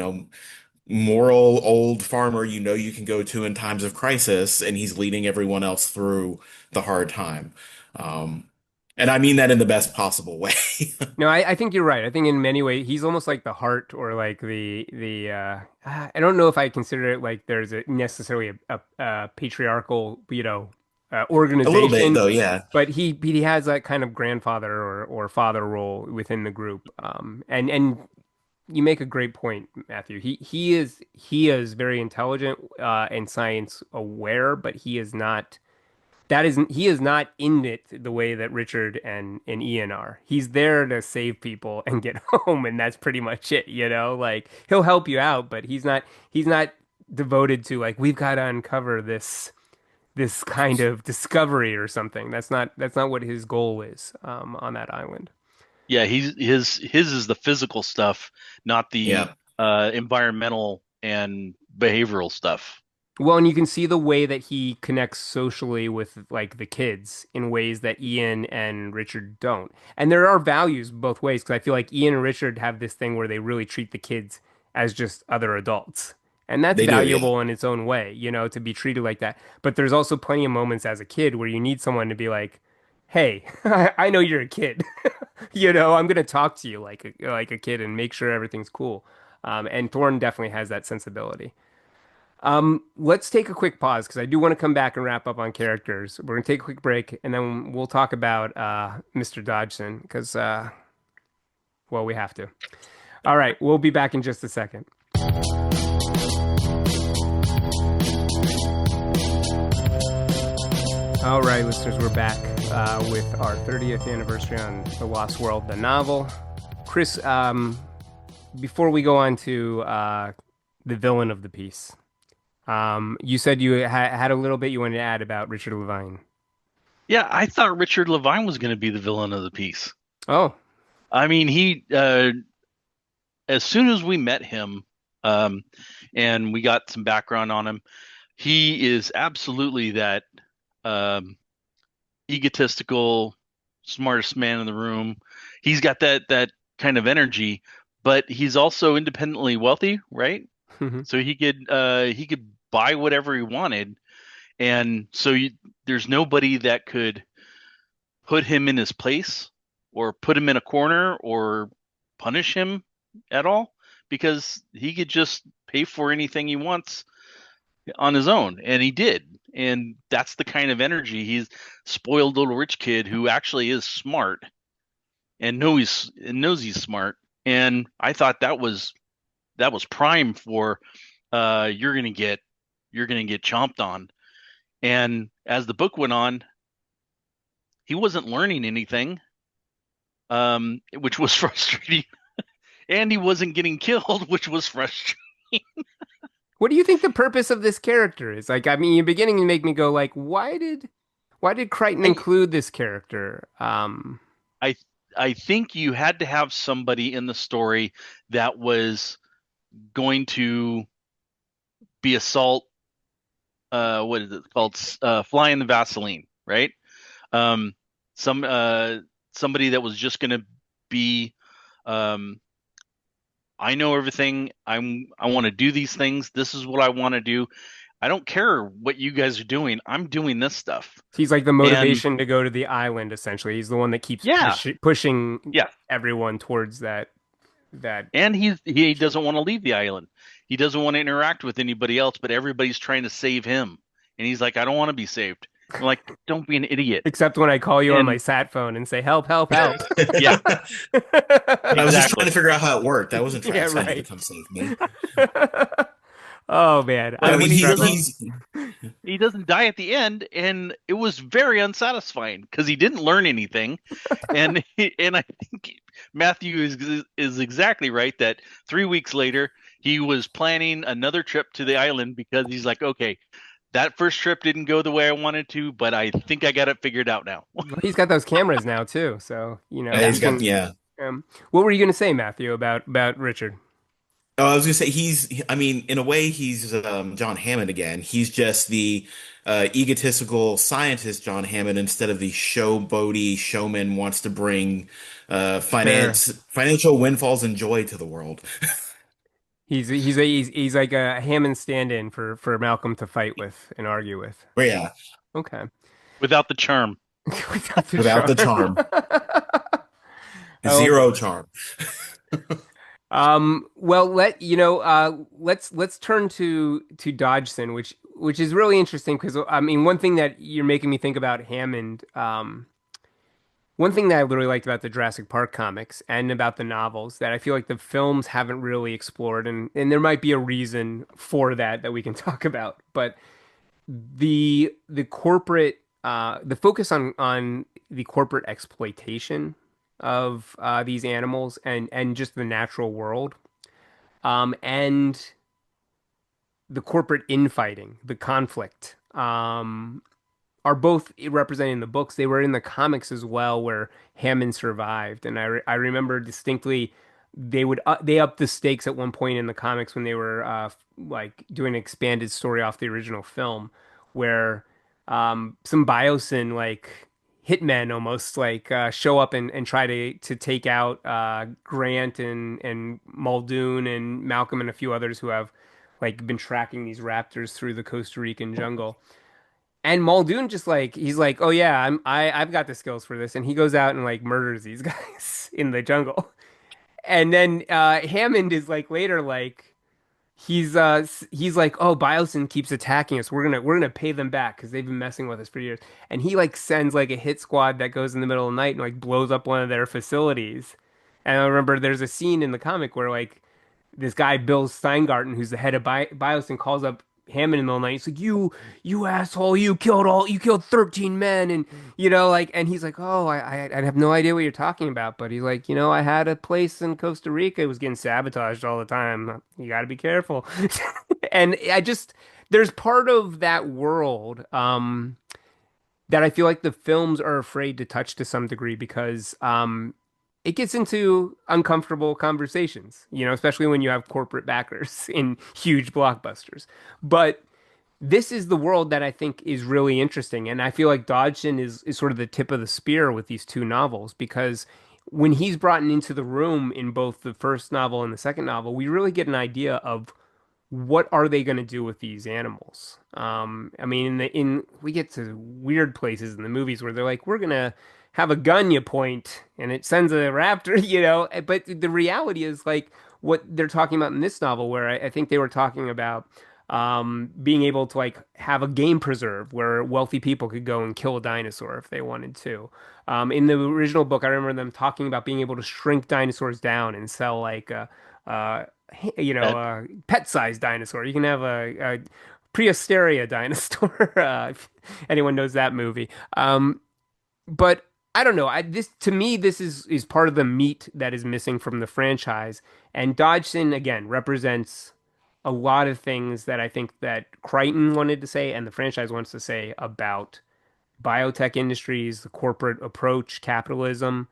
moral old farmer you can go to in times of crisis, and he's leading everyone else through the hard time. Um, and I mean that in the best possible way. No, I think you're right. I think in many ways he's almost like the heart or like the I don't know if I consider it like there's necessarily a patriarchal, A little bit organization, though, yeah. but he has that kind of grandfather or father role within the group. And you make a great point, Matthew. He is very intelligent and science aware, but he is not in it the way that Richard and Ian are. He's there to save people and get home, and that's pretty much it, Like he'll help you out, but he's not devoted to like we've got to uncover this kind of discovery or something. That's not what his goal is on that island. Yeah, his is the physical stuff, not the Yeah. environmental and behavioral stuff. Well, and you can see the way that he connects socially with like the kids in ways that Ian and Richard don't. And there are values both ways because I feel like Ian and Richard have this thing where they really treat the kids as just other adults. And that's They do, yeah. valuable in its own way, you know, to be treated like that. But there's also plenty of moments as a kid where you need someone to be like, "Hey, I know you're a kid. You know, I'm gonna talk to you like a kid and make sure everything's cool." And Thorne definitely has that sensibility. Let's take a quick pause because I do want to come back and wrap up on characters. We're gonna take a quick break and then we'll talk about Mr. Dodgson because well, we have to. All right, we'll be back in just a second. All right, listeners, we're back with our 30th anniversary on The Lost World, the novel. Chris, before we go on to the villain of the piece, you said you had a little bit you wanted to add about Richard Levine. Yeah, I thought Richard Levine was going to be the villain of the piece. Oh, I mean, he as soon as we met him, and we got some background on him, he is absolutely that egotistical, smartest man in the room. He's got that kind of energy, but he's also independently wealthy, right? So he could buy whatever he wanted, and so there's nobody that could put him in his place or put him in a corner or punish him at all because he could just pay for anything he wants on his own, and he did. And that's the kind of energy. He's spoiled little rich kid who actually is smart and knows he's smart. And I thought that was prime for you're gonna get chomped on. And as the book went on, he wasn't learning anything, which was frustrating, and he wasn't getting killed, which was frustrating. what do you think the purpose of this character is? Like, I mean, you're beginning to make me go like, why did Crichton I include this character? I I think you had to have somebody in the story that was going to be a salt. What is it called? Fly in the Vaseline, right? Um, some somebody that was just going to be. I know everything. I want to do these things. This is what I want to do. I don't care what you guys are doing. I'm doing this stuff. He's like the And motivation to go to the island, essentially. He's the one that keeps yeah, pushing yeah. everyone towards that. And he doesn't want to leave the island. He doesn't want to interact with anybody else, but everybody's trying to save him. And he's like, I don't want to be saved. I'm like, don't be an idiot. Except when I call you on my And sat phone and say, help, help, help. yeah, I was just trying exactly. to figure out how it worked. I wasn't trying Yeah, to tell you to right. come save me. Oh man, But I I'm mean, when he doesn't he's he doesn't die at the end, and it was very unsatisfying because he didn't learn anything. And I think Matthew is exactly right that 3 weeks later he was planning another trip to the island because he's like, okay, that first trip didn't go the way I wanted to, but I think I got it figured out now. he's got those cameras now too, so you know Yeah. he he's got can. yeah. What were you gonna say, Matthew, about Richard? Oh, I was gonna say I mean, in a way, he's John Hammond again. He's just the egotistical scientist John Hammond instead of the showboaty showman wants to bring Fair. financial windfalls and joy to the world. He's like a Hammond stand-in for Malcolm to fight with and argue with. But yeah, Okay. Without the charm. Without the without the charm. charm, Oh zero boy. charm. Well, let's turn to Dodgson, which is really interesting because I mean, one thing that you're making me think about Hammond, one thing that I really liked about the Jurassic Park comics and about the novels that I feel like the films haven't really explored, and there might be a reason for that we can talk about, but the corporate the focus on the corporate exploitation of these animals and just the natural world and the corporate infighting, the conflict are both represented in the books. They were in the comics as well, where Hammond survived, and I remember distinctly they upped the stakes at one point in the comics when they were like doing an expanded story off the original film, where some Biosyn like hitmen almost like show up and try to take out Grant and Muldoon and Malcolm and a few others who have like been tracking these raptors through the Costa Rican jungle. And Muldoon just like he's like, "Oh yeah, I've got the skills for this." And he goes out and like murders these guys in the jungle. And then Hammond is like later like he's like, "Oh, Biosyn keeps attacking us. We're gonna pay them back because they've been messing with us for years." And he like sends like a hit squad that goes in the middle of the night and like blows up one of their facilities. And I remember there's a scene in the comic where like this guy Bill Steingarten, who's the head of Biosyn, calls up Hammond in the middle of the night. He's like, you asshole, you killed 13 men, and like, and he's like, oh, I have no idea what you're talking about, but he's like, I had a place in Costa Rica. It was getting sabotaged all the time. You got to be careful. And there's part of that world, that I feel like the films are afraid to touch to some degree because it gets into uncomfortable conversations, especially when you have corporate backers in huge blockbusters. But this is the world that I think is really interesting. And I feel like Dodgson is sort of the tip of the spear with these two novels because when he's brought into the room in both the first novel and the second novel, we really get an idea of what are they going to do with these animals? I mean, in we get to weird places in the movies where they're like, we're gonna have a gun you point and it sends a raptor, But the reality is like what they're talking about in this novel, where I think they were talking about being able to like have a game preserve where wealthy people could go and kill a dinosaur if they wanted to. In the original book, I remember them talking about being able to shrink dinosaurs down and sell like uh, Pet. pet-sized dinosaur. You can have a Prehysteria dinosaur. If anyone knows that movie. But I don't know. This to me, this is part of the meat that is missing from the franchise. And Dodgson again represents a lot of things that I think that Crichton wanted to say and the franchise wants to say about biotech industries, the corporate approach, capitalism.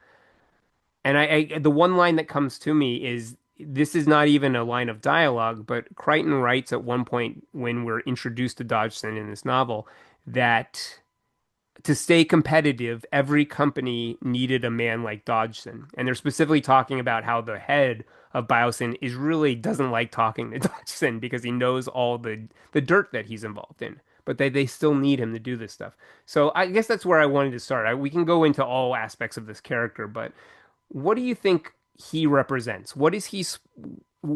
And the one line that comes to me is this is not even a line of dialogue, but Crichton writes at one point when we're introduced to Dodgson in this novel that to stay competitive, every company needed a man like Dodgson. And they're specifically talking about how the head of Biosyn is really doesn't like talking to Dodgson because he knows all the dirt that he's involved in. But they still need him to do this stuff. So I guess that's where I wanted to start. We can go into all aspects of this character, but what do you think he represents? What is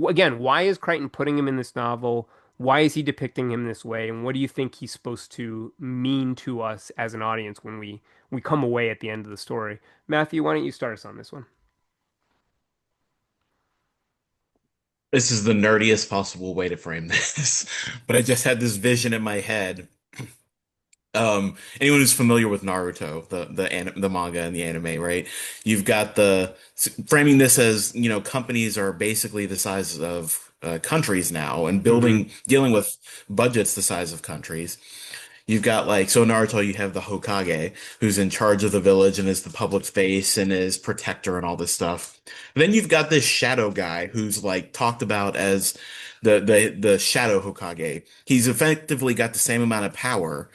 again, why is Crichton putting him in this novel? Why is he depicting him this way? And what do you think he's supposed to mean to us as an audience when we come away at the end of the story? Matthew, why don't you start us on this one? This is the nerdiest possible way to frame this, but I just had this vision in my head. Anyone who's familiar with Naruto, the manga and the anime, right? You've got framing this as, companies are basically the size of countries now and Hmm. dealing with budgets the size of countries. You've got Naruto, you have the Hokage, who's in charge of the village and is the public face and is protector and all this stuff. Then you've got this shadow guy who's like talked about as the shadow Hokage. He's effectively got the same amount of power.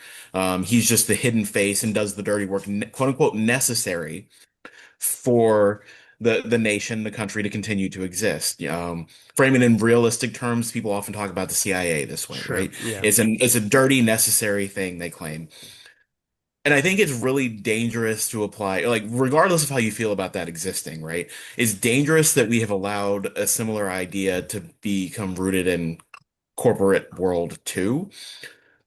He's just the hidden face and does the dirty work, quote unquote, necessary for the nation, the country to continue to exist. Framing in realistic terms, people often talk about the CIA this way, Sure. right? Yeah. It's a dirty, necessary thing they claim. And I think it's really dangerous to apply, like, regardless of how you feel about that existing, right? It's dangerous that we have allowed a similar idea to become rooted in corporate world too,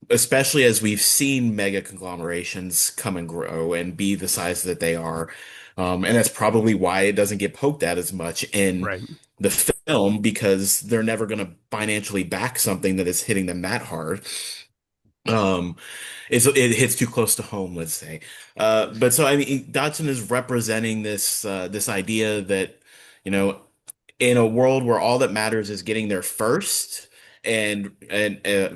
especially as we've seen mega conglomerations come and grow and be the size that they are. And that's probably why it doesn't get poked at as much in Right. the film because they're never going to financially back something that is hitting them that hard. Um, it hits too close to home, let's say. But so I mean, Dodson is representing this idea that, you know, in a world where all that matters is getting there first and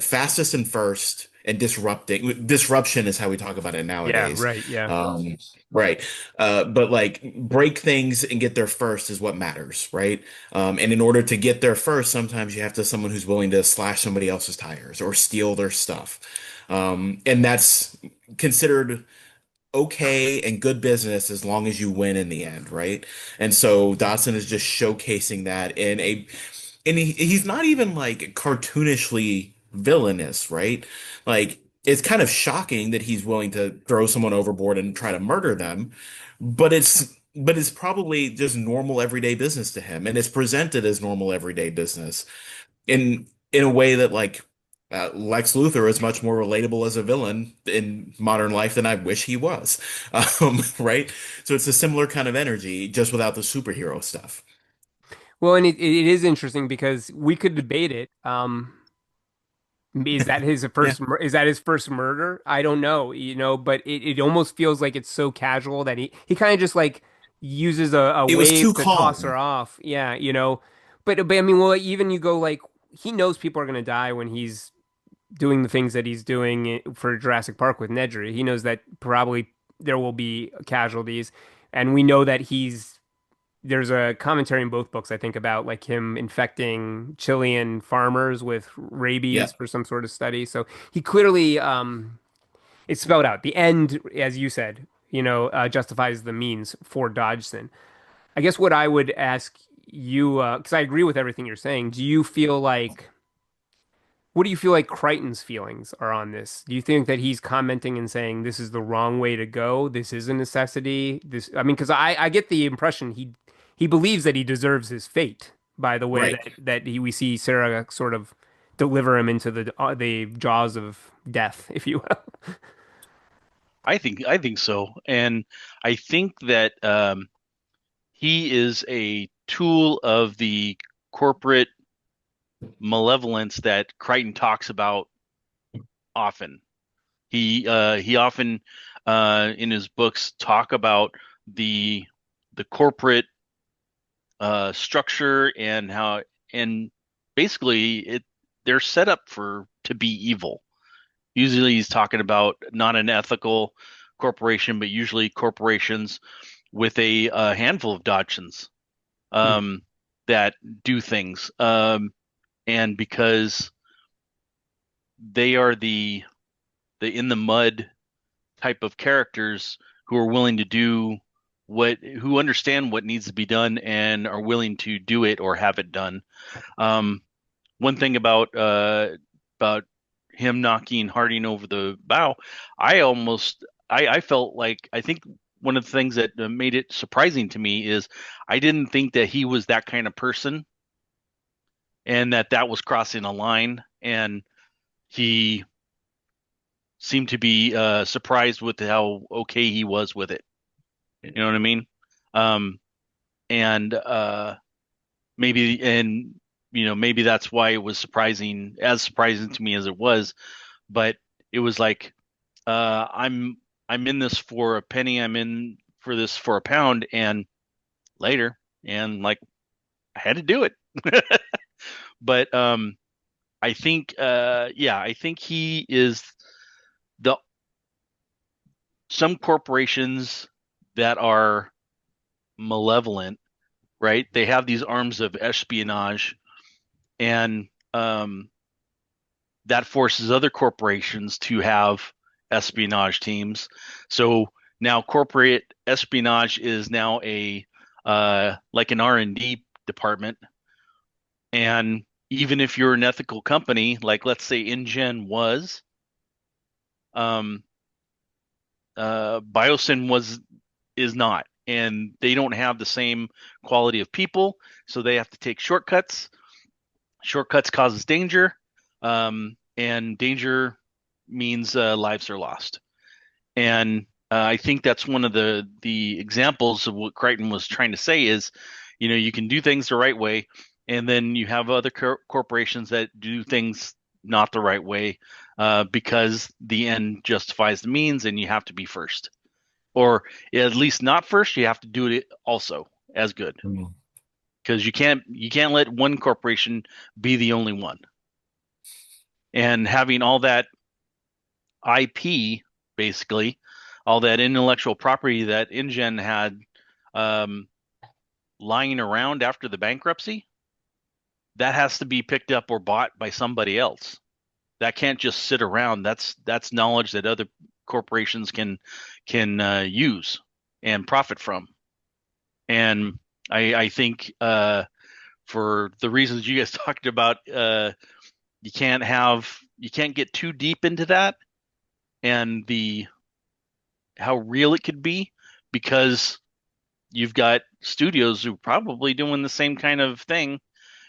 fastest and first and disruption is how we talk about it Yeah. nowadays. Right. Yeah. Um, right. But like break things and get there first is what matters, right? And in order to get there first, sometimes you have to someone who's willing to slash somebody else's tires or steal their stuff. And that's considered okay and good business as long as you win in the end, right? And so Dotson is just showcasing that in and he's not even like cartoonishly villainous, right? Like it's kind of shocking that he's willing to throw someone overboard and try to murder them, but it's probably just normal everyday business to him, and it's presented as normal everyday business in a way that like Lex Luthor is much more relatable as a villain in modern life than I wish he was. Right? So it's a similar kind of energy, just without the superhero stuff. Well, and it is interesting because we could debate it. Is that his Yeah. is that his first murder? I don't know, but it almost feels like it's so casual that he kind of just like uses a It was too wave to toss her calm. off. Yeah, but I mean, well, even you go like he knows people are gonna die when he's doing the things that he's doing for Jurassic Park with Nedry. He knows that probably there will be casualties, and we know that there's a commentary in both books, I think, about like him infecting Chilean farmers with rabies Yeah. for some sort of study. So he clearly, it's spelled out. The end, as you said, justifies the means for Dodgson. I guess what I would ask you, because I agree with everything you're saying, what do you feel like Crichton's feelings are on this? Do you think that he's commenting and saying this is the wrong way to go? This is a necessity. I mean, because I get the impression he believes that he deserves his fate by the way Right. that we see Sarah sort of deliver him into the jaws of death, if you will. I think so, and I think that he is a tool of the corporate malevolence that Crichton talks about often. He often in his books talk about the corporate structure and how and basically they're set up for to be evil. Usually he's talking about not an ethical corporation, but usually corporations with a handful of Dodgsons um, that do things. And because they are the in the mud type of characters who are willing to do who understand what needs to be done and are willing to do it or have it done. Um, One thing about him knocking Harding over the bow, I felt like I think one of the things that made it surprising to me is I didn't think that he was that kind of person and that was crossing a line, and he seemed to be surprised with how okay he was with it. You know what I mean? Um, and maybe and maybe that's why it was surprising to me as it was. But it was like I'm in this for a penny. I'm in for this for a pound, and later, and like I had to do it. But I think yeah, I think he is the some corporations that are malevolent, right? They have these arms of espionage, and that forces other corporations to have espionage teams. So now corporate espionage is now a like an R&D department, and even if you're an ethical company, like let's say InGen was, um, Biosyn is not, and they don't have the same quality of people, so they have to take shortcuts. Shortcuts causes danger, and danger means lives are lost. And I think that's one of the examples of what Crichton was trying to say is, you can do things the right way, and then you have other corporations that do things not the right way because the end justifies the means, and you have to be first, or at least not first. You have to do it also as good, Mm. because you can't let one corporation be the only one. And having all that IP, basically, all that intellectual property that InGen had um, lying around after the bankruptcy, that has to be picked up or bought by somebody else. That can't just sit around. That's knowledge that other corporations can use and profit from. And I think for the reasons you guys talked about. You can't get too deep into that and the how real it could be because you've got studios who are probably doing the same kind of thing,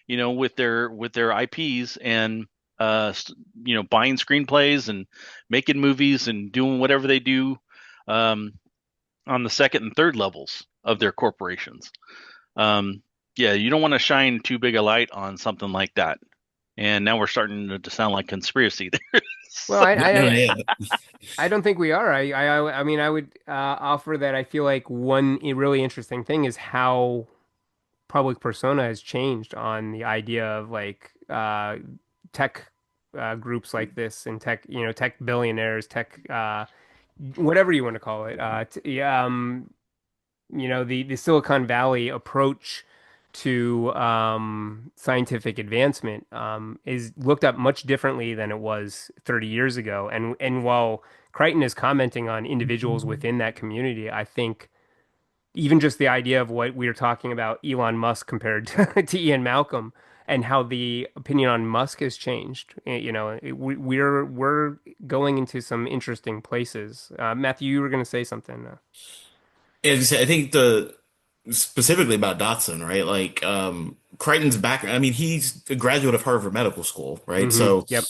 with their IPs and buying screenplays and making movies and doing whatever they do um, on the second and third levels of their corporations. Um, yeah, you don't want to shine too big a light on something like that. And now we're starting to sound like conspiracy there. Well, So, No, yeah. I don't think we are. I mean, I would offer that I feel like one really interesting thing is how public persona has changed on the idea of like tech groups like this and tech, tech billionaires, tech whatever you want to call it. Yeah, the Silicon Valley approach to scientific advancement is looked at much differently than it was 30 years ago. And while Crichton is commenting on individuals within that community, I think even just the idea of what we were talking about Elon Musk compared to Ian Malcolm and how the opinion on Musk has changed. We're going into some interesting places. Matthew, you were going to say something. And I think the specifically about Dotson, right? Like Crichton's background. I mean, he's a graduate of Harvard Medical School, right? So Yep.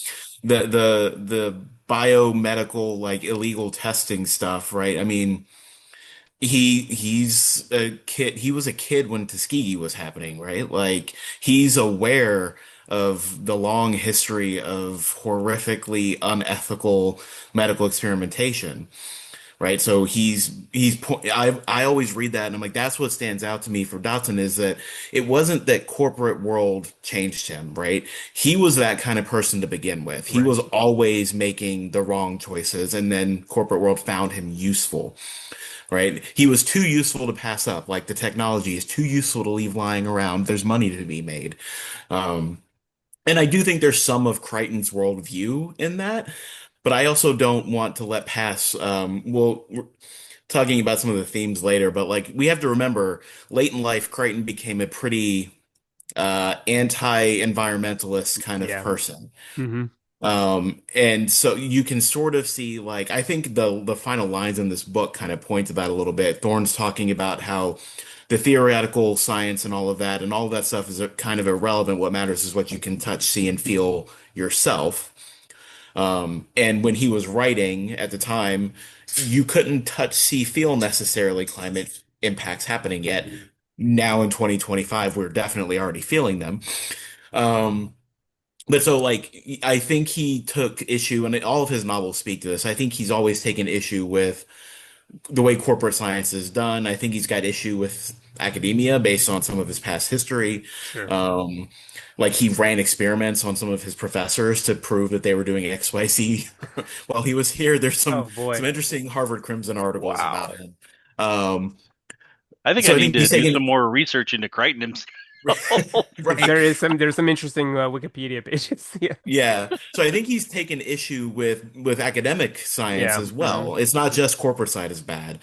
the biomedical like illegal testing stuff, right? I mean, he's a kid. He was a kid when Tuskegee was happening, right? Like he's aware of the long history of horrifically unethical medical experimentation, right? So I always read that and I'm like, that's what stands out to me for Dotson is that it wasn't that corporate world changed him, right? He was that kind of person to begin with. He Right. was always making the wrong choices, and then corporate world found him useful, right? He was too useful to pass up. Like the technology is too useful to leave lying around. There's money to be made. Um, and I do think there's some of Crichton's worldview in that, but I also don't want to let pass. We're talking about some of the themes later, but like we have to remember, late in life, Crichton became a pretty anti-environmentalist kind of Yeah. person. hmm And so you can sort of see like I think the final lines in this book kind of points about a little bit. Thorne's talking about how the theoretical science and all of that stuff is kind of irrelevant. What matters is what you can touch, see, and feel yourself. And when he was writing at the time, you couldn't touch, see, feel necessarily climate impacts happening yet. Now in 2025, we're definitely already feeling them. Um, but so like I think he took issue, and all of his novels speak to this. I think he's always taken issue with the way corporate science is done. I think he's got issue with academia based on some of his past history. Sure. Um, like he ran experiments on some of his professors to prove that they were doing XYZ while he was here. There's Oh some boy. interesting Harvard Crimson articles wow. about him. Um, I think I so I need think to he's do taken some more research into Crichton himself. right. There's some interesting Wikipedia pages. Yeah. Yeah. So I think he's taken issue with academic science Yeah. as well. It's not just corporate side is bad.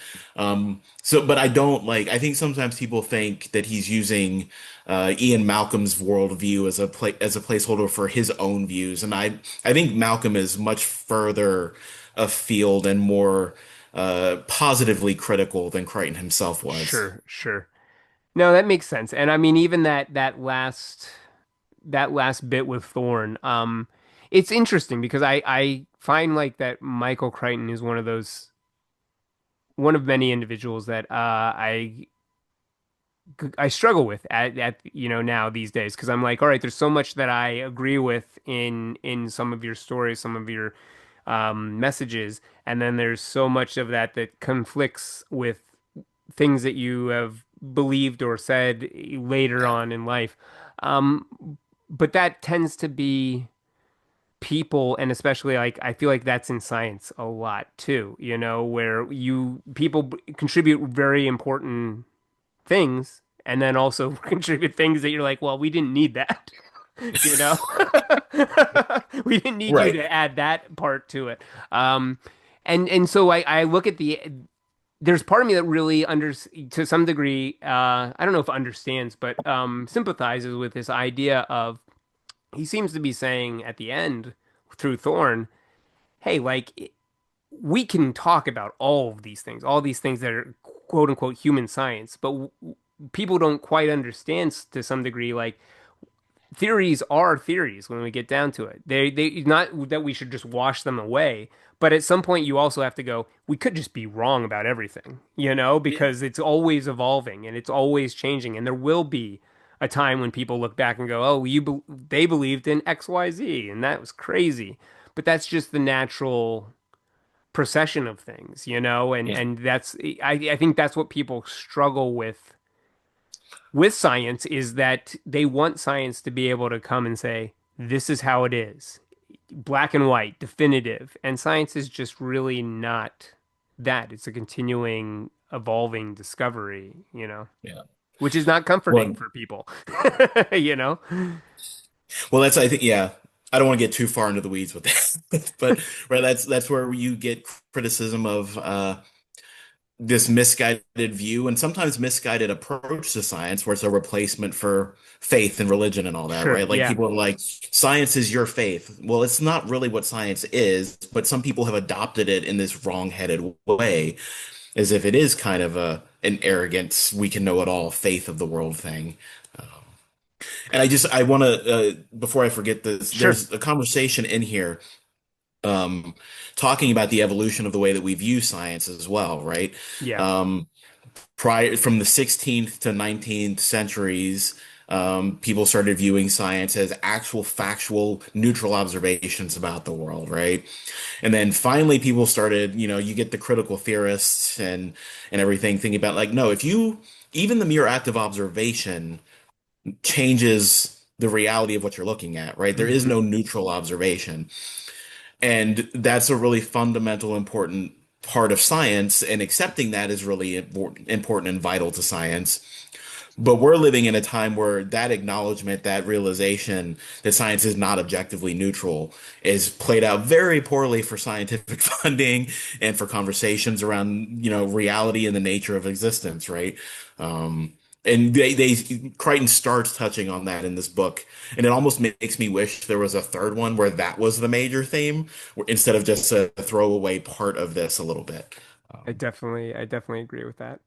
But I don't like I think sometimes people think that he's using Ian Malcolm's worldview as as a placeholder for his own views. And I think Malcolm is much further afield and more positively critical than Crichton himself was. Sure, sure. No, that makes sense. And I mean, even that last bit with Thorne, it's interesting because I find like that Michael Crichton is one of many individuals that I struggle with at now these days because I'm like, all right, there's so much that I agree with in some of your stories, some of your messages, and then there's so much of that that conflicts with things that you have believed or said later Yeah. on in life. But that tends to be people, and especially like I feel like that's in science a lot too, where you people contribute very important things and then also contribute things that you're like, well, we didn't need that. You know, we didn't need you Right. to add that part to it. And so I look at there's part of me that really to some degree, I don't know if understands, but sympathizes with this idea of he seems to be saying at the end through Thorne, hey, like we can talk about all these things that are quote unquote human science, but people don't quite understand to some degree, like theories are theories when we get down to it. They not that we should just wash them away, but at some point you also have to go, we could just be wrong about everything, Yeah. because it's always evolving and it's always changing and there will be a time when people look back and go, "Oh, they believed in XYZ and that was crazy." But that's just the natural procession of things, and Yeah. that's I think that's what people struggle with science is that they want science to be able to come and say, this is how it is, black and white, definitive. And science is just really not that. It's a continuing, evolving discovery, Yeah. which is not comforting Well, for people, you know? well, that's I think yeah. I don't want to get too far into the weeds with that, but right, that's where you get criticism of this misguided view and sometimes misguided approach to science, where it's a replacement for faith and religion and all that, Sure. right? Like Yeah. people are like, science is your faith. Well, it's not really what science is, but some people have adopted it in this wrong-headed way, as if it is kind of an arrogant, we can know it all, faith of the world thing. And I want to, before I forget this, Sure. there's a conversation in here um, talking about the evolution of the way that we view science as well, right? Yeah. Um, prior from the 16th to 19th centuries, people started viewing science as actual factual, neutral observations about the world, right? And then finally, people started, you get the critical theorists and everything thinking about like, no, if you even the mere act of observation changes the reality of what you're looking at, right? There is Hmm. no neutral observation. And that's a really fundamental, important part of science. And accepting that is really important and vital to science. But we're living in a time where that acknowledgement, that realization that science is not objectively neutral is played out very poorly for scientific funding and for conversations around, reality and the nature of existence, right? And Crichton starts touching on that in this book, and it almost makes me wish there was a third one where that was the major theme, instead of just a throwaway part of this a little bit. Um, I definitely agree with that.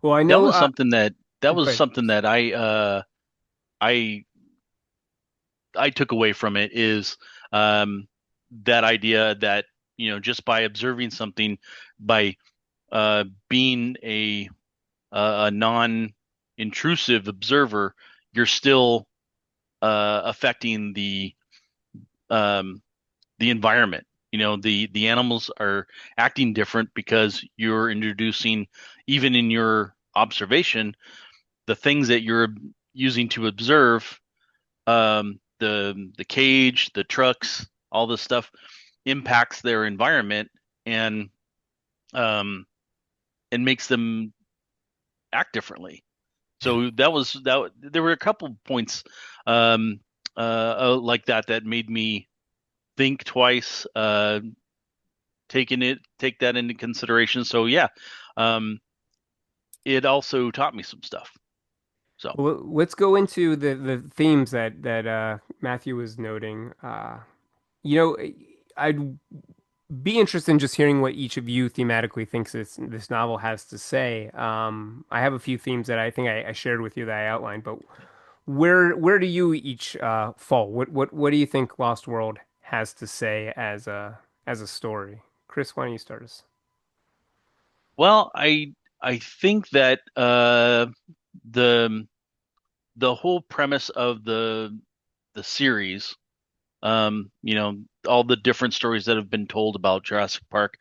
Well, I That know, was something that that go was ahead. something that I I took away from it is that idea that just by observing something, by being a non-intrusive observer, you're still affecting um, the environment. The animals are acting different because you're introducing, even in your observation, the things that you're using to observe, the cage, the trucks, all this stuff impacts their environment and um, and makes them act differently. yeah. So that was that. There were a couple points um, like that made me think twice, take that into consideration. So yeah, um, it also taught me some stuff. So Well, let's go into the themes that Matthew was noting. You know, I'd be interested in just hearing what each of you thematically thinks this novel has to say. I have a few themes that I think I shared with you that I outlined, but where do you each fall? What do you think Lost World has to say as a story? Chris, why don't you start us? well, I think that the the whole premise of the series, all the different stories that have been told about Jurassic Park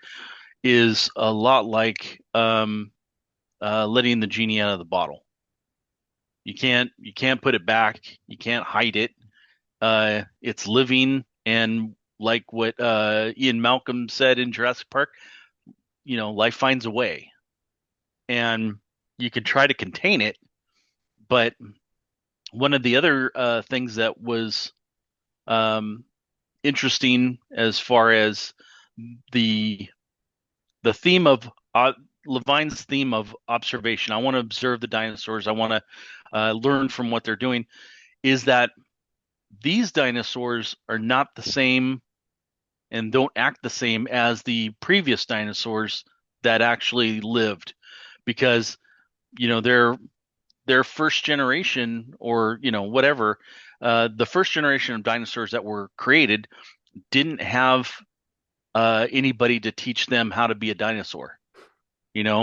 is a lot like letting the genie out of the bottle. You can't put it back. You can't hide it. It's living, and like what Ian Malcolm said in Jurassic Park, life finds a way, and you can try to contain it. But one of the other things that was um, interesting as far as the the theme of Levine's theme of observation. I want to observe the dinosaurs. I want to learn from what they're doing. Is that these dinosaurs are not the same and don't act the same as the previous dinosaurs that actually lived, because their first generation, or whatever, the first generation of dinosaurs that were created didn't have anybody to teach them how to be a dinosaur. You know,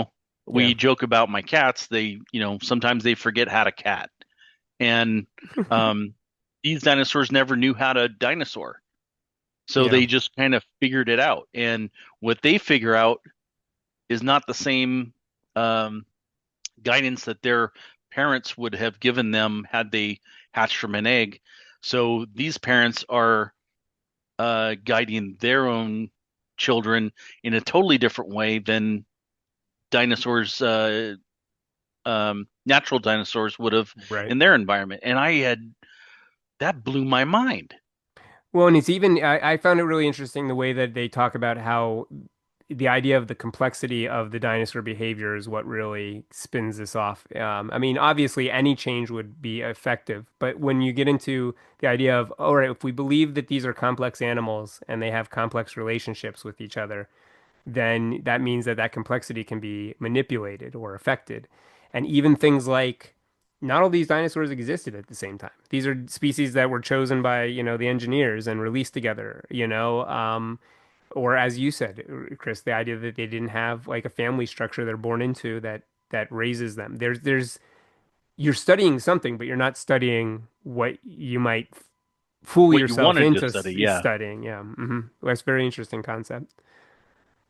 Yeah. we joke about my cats. They, sometimes they forget how to cat, and these dinosaurs never knew how to dinosaur. So Yeah. they just kind of figured it out. And what they figure out is not the same guidance that their parents would have given them had they hatched from an egg. So these parents are guiding their own children in a totally different way than dinosaurs, natural dinosaurs would have Right. in their environment. And that blew my mind. Well, and it's even, I found it really interesting the way that they talk about how the idea of the complexity of the dinosaur behavior is what really spins this off. I mean, obviously, any change would be effective, but when you get into the idea of, all right, if we believe that these are complex animals and they have complex relationships with each other, then that means that that complexity can be manipulated or affected. And even things like not all these dinosaurs existed at the same time. These are species that were chosen by, the engineers and released together, or as you said, Chris, the idea that they didn't have like a family structure they're born into that raises them. You're studying something, but you're not studying what you might fool What you yourself wanted to into study, yeah. studying. Yeah. That's a very interesting concept.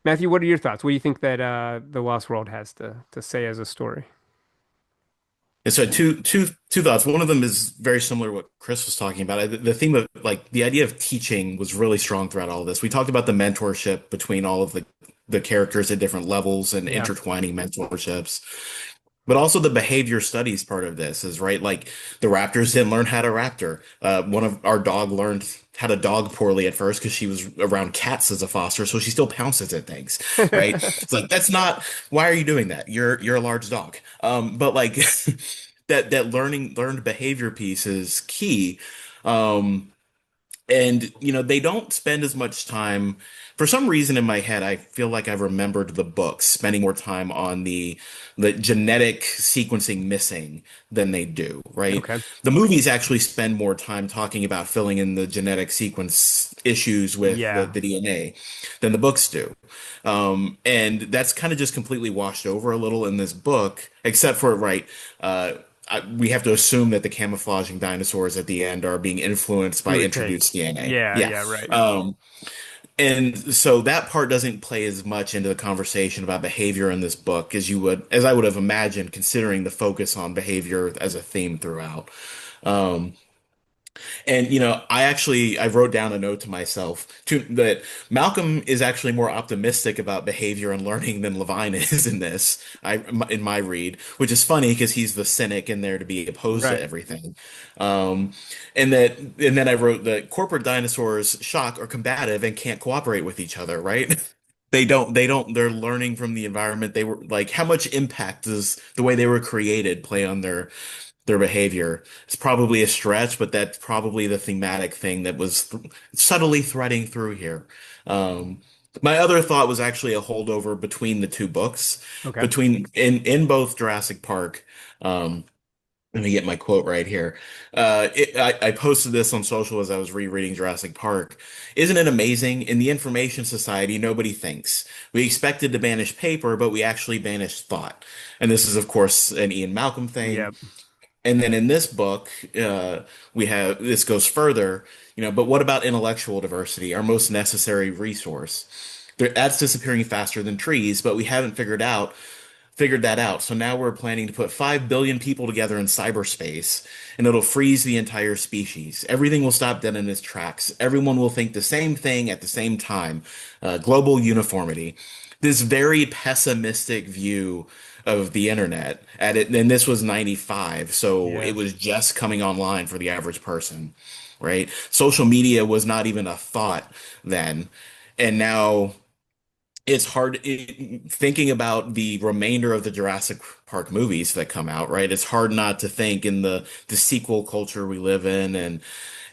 Matthew, what are your thoughts? What do you think that the Lost World has to say as a story? And so two thoughts. One of them is very similar to what Chris was talking about. The theme of like the idea of teaching was really strong throughout all of this. We talked about the mentorship between all of the characters at different levels and Yeah. intertwining mentorships. But also the behavior studies part of this is right. Like the raptors didn't learn how to raptor. One of our dog learned how to dog poorly at first because she was around cats as a foster, so she still pounces at things, right? It's like that's not. Why are you doing that? You're a large dog. But like that learned behavior piece is key. Um, and they don't spend as much time. For some reason in my head, I feel like I've remembered the books spending more time on the genetic sequencing missing than they do, right? Okay. The movies actually spend more time talking about filling in the genetic sequence issues with the, Yeah. the DNA than the books do. And that's kind of just completely washed over a little in this book, except for, right, we have to assume that the camouflaging dinosaurs at the end are being influenced by Mutate. introduced DNA. Yeah. Yeah. Yeah. Right. And so that part doesn't play as much into the conversation about behavior in this book as I would have imagined, considering the focus on behavior as a theme throughout. Um, and I wrote down a note to myself that Malcolm is actually more optimistic about behavior and learning than Levine is in this. In my read, which is funny because he's the cynic in there to be opposed to Right. everything. Um, and then I wrote that corporate dinosaurs shock are combative and can't cooperate with each other, right? They're learning from the environment. They were like, how much impact does the way they were created play on their behavior? It's probably a stretch, but that's probably the thematic thing that was subtly threading through here. Um, my other thought was actually a holdover between the two books, Okay. in both Jurassic Park. Um, Let me get my quote right here. I posted this on social as I was rereading Jurassic Park. Isn't it amazing? In the information society, nobody thinks. We expected to banish paper, but we actually banished thought. And this is, of course, an Ian Malcolm thing. Yep. And then in this book, we have this goes further, but what about intellectual diversity, our most necessary resource? That's disappearing faster than trees, but we haven't figured that out. So now we're planning to put 5 billion people together in cyberspace, and it'll freeze the entire species. Everything will stop dead in its tracks. Everyone will think the same thing at the same time. Global uniformity. This very pessimistic view of the internet and this was 95, so Yeah. it was just coming online for the average person, right? Social media was not even a thought then. And now it's hard thinking about the remainder of the Jurassic Park movies that come out, right? It's hard not to think in the sequel culture we live in, and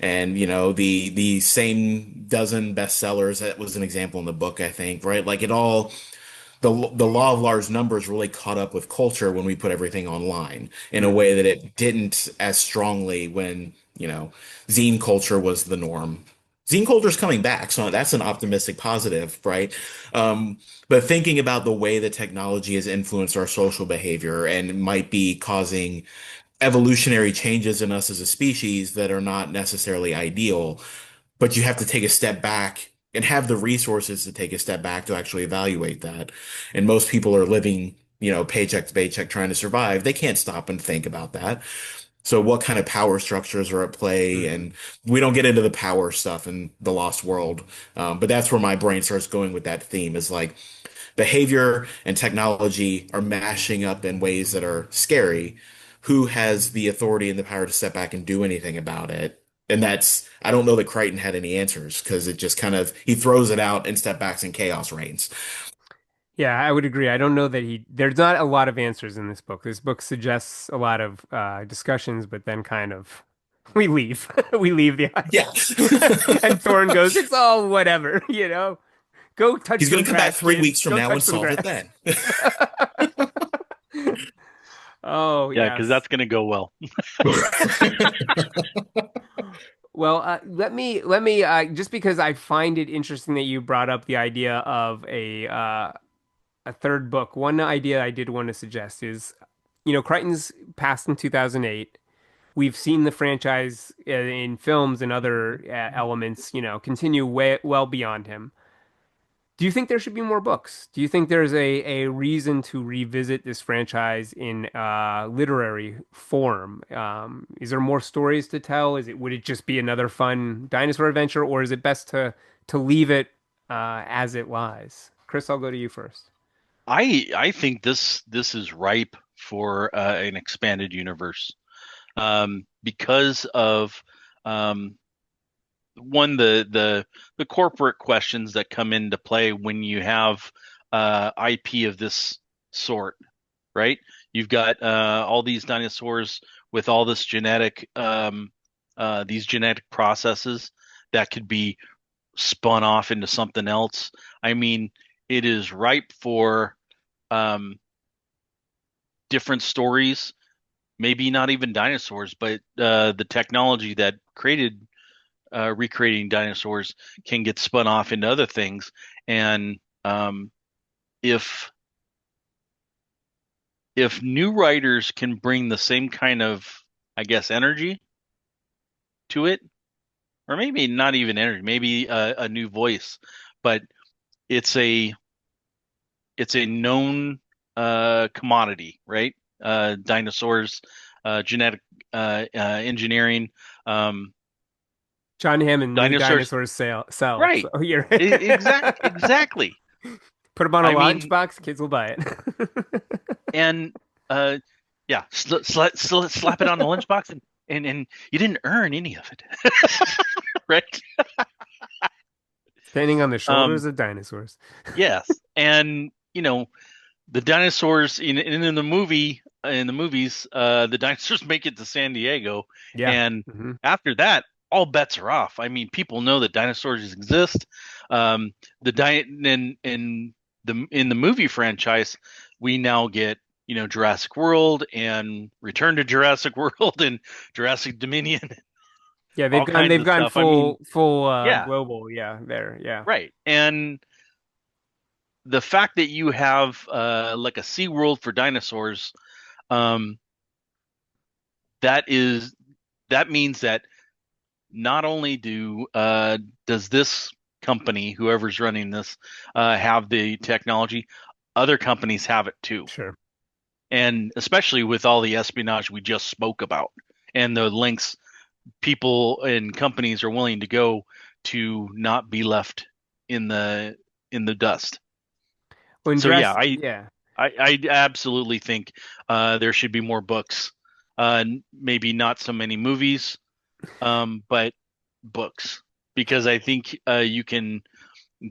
the same dozen bestsellers. That was an example in the book, I think, right? Like it all, the law of large numbers really caught up with culture when we put everything online in a way Hmm. that it didn't as strongly when, zine culture was the norm. Zine culture is coming back, so that's an optimistic positive, right? Um, but thinking about the way that technology has influenced our social behavior and might be causing evolutionary changes in us as a species that are not necessarily ideal, but you have to take a step back and have the resources to take a step back to actually evaluate that. And most people are living, paycheck to paycheck trying to survive. They can't stop and think about that. So what kind of power structures are at play? Hmm. And we don't get into the power stuff in The Lost World. But that's where my brain starts going with that theme is like behavior and technology are mashing up in ways that are scary. Who has the authority and the power to step back and do anything about it? And I don't know that Crichton had any answers because it just kind of, he throws it out and step backs and chaos reigns. Yeah, I would agree. I don't know that there's not a lot of answers in this book. This book suggests a lot of discussions, but then kind of we leave. We leave the Yeah. island. And Thorne goes, it's all whatever, you know? Go touch He's going some to come back grass, 3 weeks kids. from Go now touch and some solve it grass. then. Oh, Yeah, because yes. that's going to go well. Well, let me just because I find it interesting that you brought up the idea of a third book. One idea I did want to suggest is, Crichton's passed in 2008. We've seen the franchise in films and other elements, continue way well beyond him. Do you think there should be more books? Do you think there's a reason to revisit this franchise in literary form? Is there more stories to tell? Would it just be another fun dinosaur adventure, or is it best to leave it as it lies? Chris, I'll go to you first. I think this is ripe for an expanded universe, because of um, one the corporate questions that come into play when you have IP of this sort, right? You've got all these dinosaurs with all this these genetic processes that could be spun off into something else. I mean, it is ripe for um, different stories. Maybe not even dinosaurs, but the technology that created recreating dinosaurs can get spun off into other things. And if if new writers can bring the same kind of, I guess, energy to it, or maybe not even energy, maybe a new voice, but it's a it's a known commodity, right? Dinosaurs, genetic engineering, um, John Hammond, new dinosaurs. dinosaurs sell. So Right. you're Exactly. put them on a I mean, lunchbox, kids will buy it. and uh, yeah, slap it on the lunchbox, and you didn't earn any of it, right? Standing on the Um, shoulders of dinosaurs. yes, and the dinosaurs in the movies, the dinosaurs make it to San Diego, Yeah. and Hmm. after that, all bets are off. I mean, people know that dinosaurs exist. Um, the diet in the movie franchise, we now get Jurassic World and Return to Jurassic World and Jurassic Dominion, Yeah, they've all gone kinds they've of gone stuff. I mean, full yeah, global. Yeah, there. Yeah. right. And the fact that you have like a Sea World for dinosaurs, um, that is that means that not only does this company, whoever's running this, have the technology, other companies have it too, Sure. and especially with all the espionage we just spoke about and the links people and companies are willing to go to not be left in the dust. When So yeah, dress, yeah. I absolutely think there should be more books. Maybe not so many movies, but books, because I think you can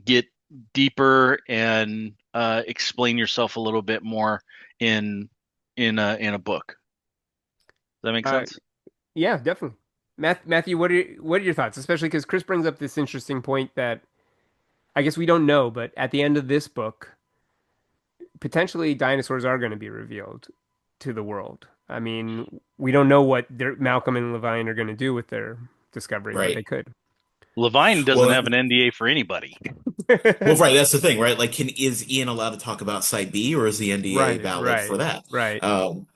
get deeper and explain yourself a little bit more in in a book. Does that make Uh, sense? yeah, definitely. Matthew, what are your thoughts? Especially because Chris brings up this interesting point that I guess we don't know, but at the end of this book, potentially dinosaurs are going to be revealed to the world. I mean, we don't know what Malcolm and Levine are going to do with their discovery, but they Right. could. Levine doesn't Well, have an NDA for anybody. well, right. That's the thing, right? Like, is Ian allowed to talk about Site B, or is the NDA Right, valid for right, that? right. Um,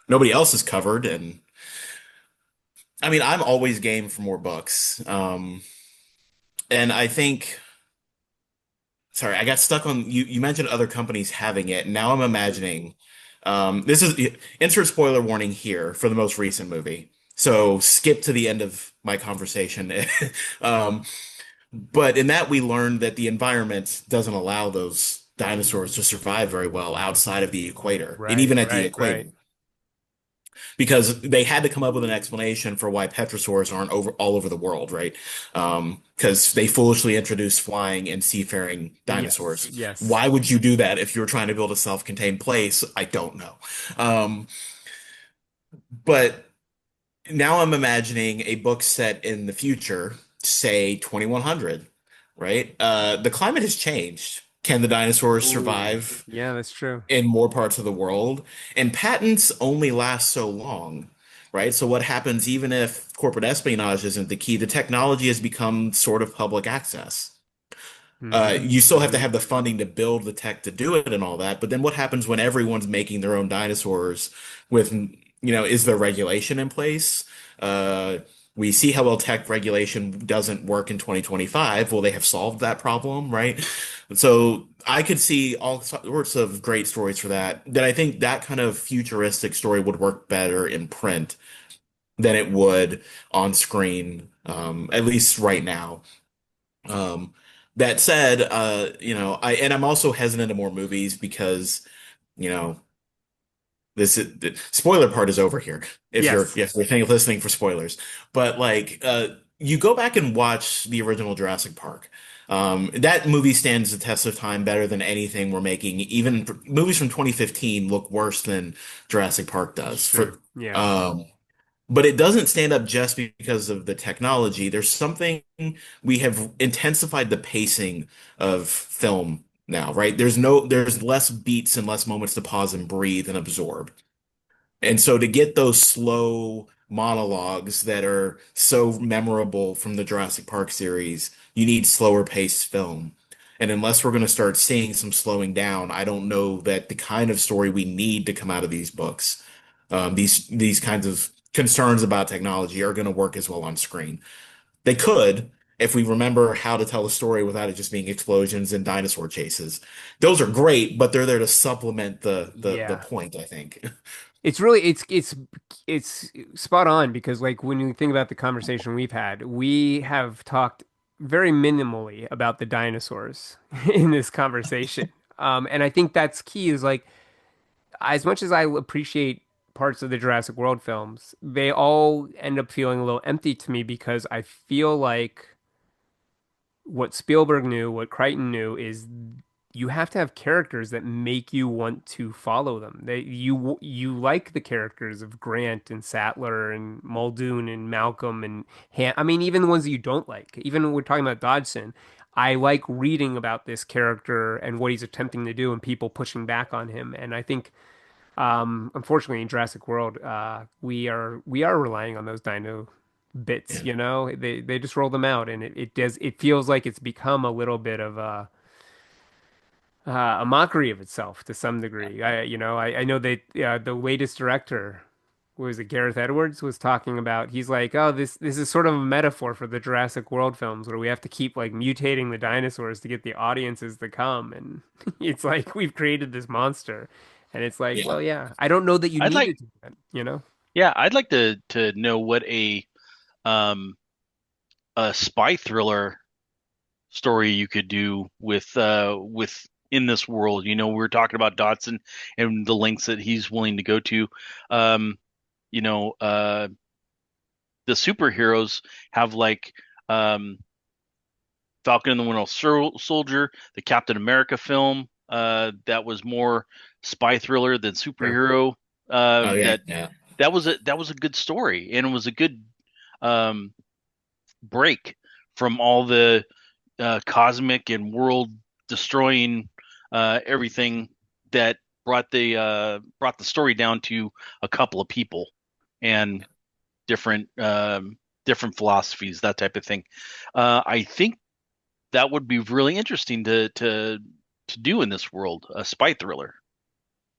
Nobody else is covered, and I mean, I'm always game for more books. And I think, sorry, I got stuck on you. You mentioned other companies having it. Now I'm imagining, this is insert spoiler warning here for the most recent movie. So skip to the end of my conversation. Um, but in that, we learned that the environment doesn't allow those dinosaurs to survive very well outside of the equator, and Right, even at the right, equator, right. because they had to come up with an explanation for why petrosaurs aren't over all over the world, right? Because they foolishly introduced flying and seafaring Yes, dinosaurs. yes. Why would you do that if you're trying to build a self-contained place? I don't know. Um, but now I'm imagining a book set in the future, say 2100, right? The climate has changed. Can the dinosaurs Ooh, survive yeah, that's true. in more parts of the world? And patents only last so long, right? So what happens even if corporate espionage isn't the key? The technology has become sort of public access. Hmm, You still have to hmm. have the funding to build the tech to do it and all that. But then what happens when everyone's making their own dinosaurs with, is there regulation in place? Uh, we see how well tech regulation doesn't work in 2025. Will they have solved that problem, right? So I could see all sorts of great stories for that. That I think that kind of futuristic story would work better in print than it would on screen, at least right now. Um, that said, I'm also hesitant to more movies because, you know, the spoiler part is over here. Yes. If you're listening for spoilers, but like, you go back and watch the original Jurassic Park. That movie stands the test of time better than anything we're making. Even movies from 2015 look worse than Jurassic Park It's does. true. Yeah. Um, but it doesn't stand up just because of the technology. There's something we have intensified the pacing of film now, right? There's less beats and less moments to pause and breathe and absorb. And so to get those slow monologues that are so memorable from the Jurassic Park series, you need slower paced film. And unless we're going to start seeing some slowing down, I don't know that the kind of story we need to come out of these books, these kinds of concerns about technology are going to work as well on screen. They could, if we remember how to tell a story without it just being explosions and dinosaur chases. Those are great, but they're there to supplement the Yeah. point, I think. It's really it's spot on because like when you think about the conversation we've had, we have talked very minimally about the dinosaurs in this conversation. And I think that's key is like as much as I appreciate parts of the Jurassic World films, they all end up feeling a little empty to me because I feel like what Spielberg knew, what Crichton knew is you have to have characters that make you want to follow them. You like the characters of Grant and Sattler and Muldoon and Malcolm and I mean even the ones that you don't like. Even when we're talking about Dodgson, I like reading about this character and what he's attempting to do and people pushing back on him. And I think unfortunately, in Jurassic World, we are relying on those dino bits. Yeah. You know, they just roll them out, and it does. It feels like it's become a little bit of a mockery of itself to some degree. I know that the latest director was it Gareth Edwards was talking about. He's like, oh, this is sort of a metaphor for the Jurassic World films where we have to keep like mutating the dinosaurs to get the audiences to come, and it's like we've created this monster, and it's like, Yeah. well, yeah, I don't know that you I'd need like, to do that, you know? yeah, I'd like to know what um a spy thriller story you could do with in this world. You know, we are talking about Dotson and the lengths that he's willing to go to. Um, you know, the superheroes have like um Falcon and the Winter Soldier, the Captain America film, that was more spy thriller than Sure. superhero. Oh yeah, That yeah. that was a good story, and it was a good um, break from all the cosmic and world destroying everything that brought the story down to a couple of people and different different philosophies, that type of thing. I think that would be really interesting to do in this world, a spy thriller.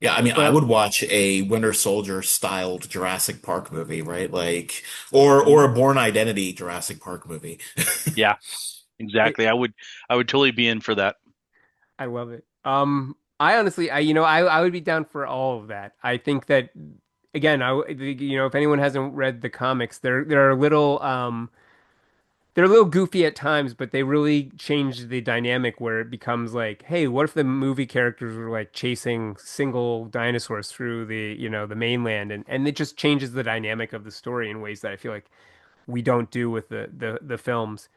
Yeah, I mean, I Well, would watch a Winter Soldier styled Jurassic Park movie, right? Like, Mhm. or a Born Identity Jurassic Park movie. Yeah, it, exactly. I would totally be in for that. I love it. I honestly, I would be down for all of that. I think that again, if anyone hasn't read the comics, they're a little they're a little goofy at times, but they really change the dynamic where it becomes like, hey, what if the movie characters were like chasing single dinosaurs through the mainland, and it just changes the dynamic of the story in ways that I feel like we don't do with the films.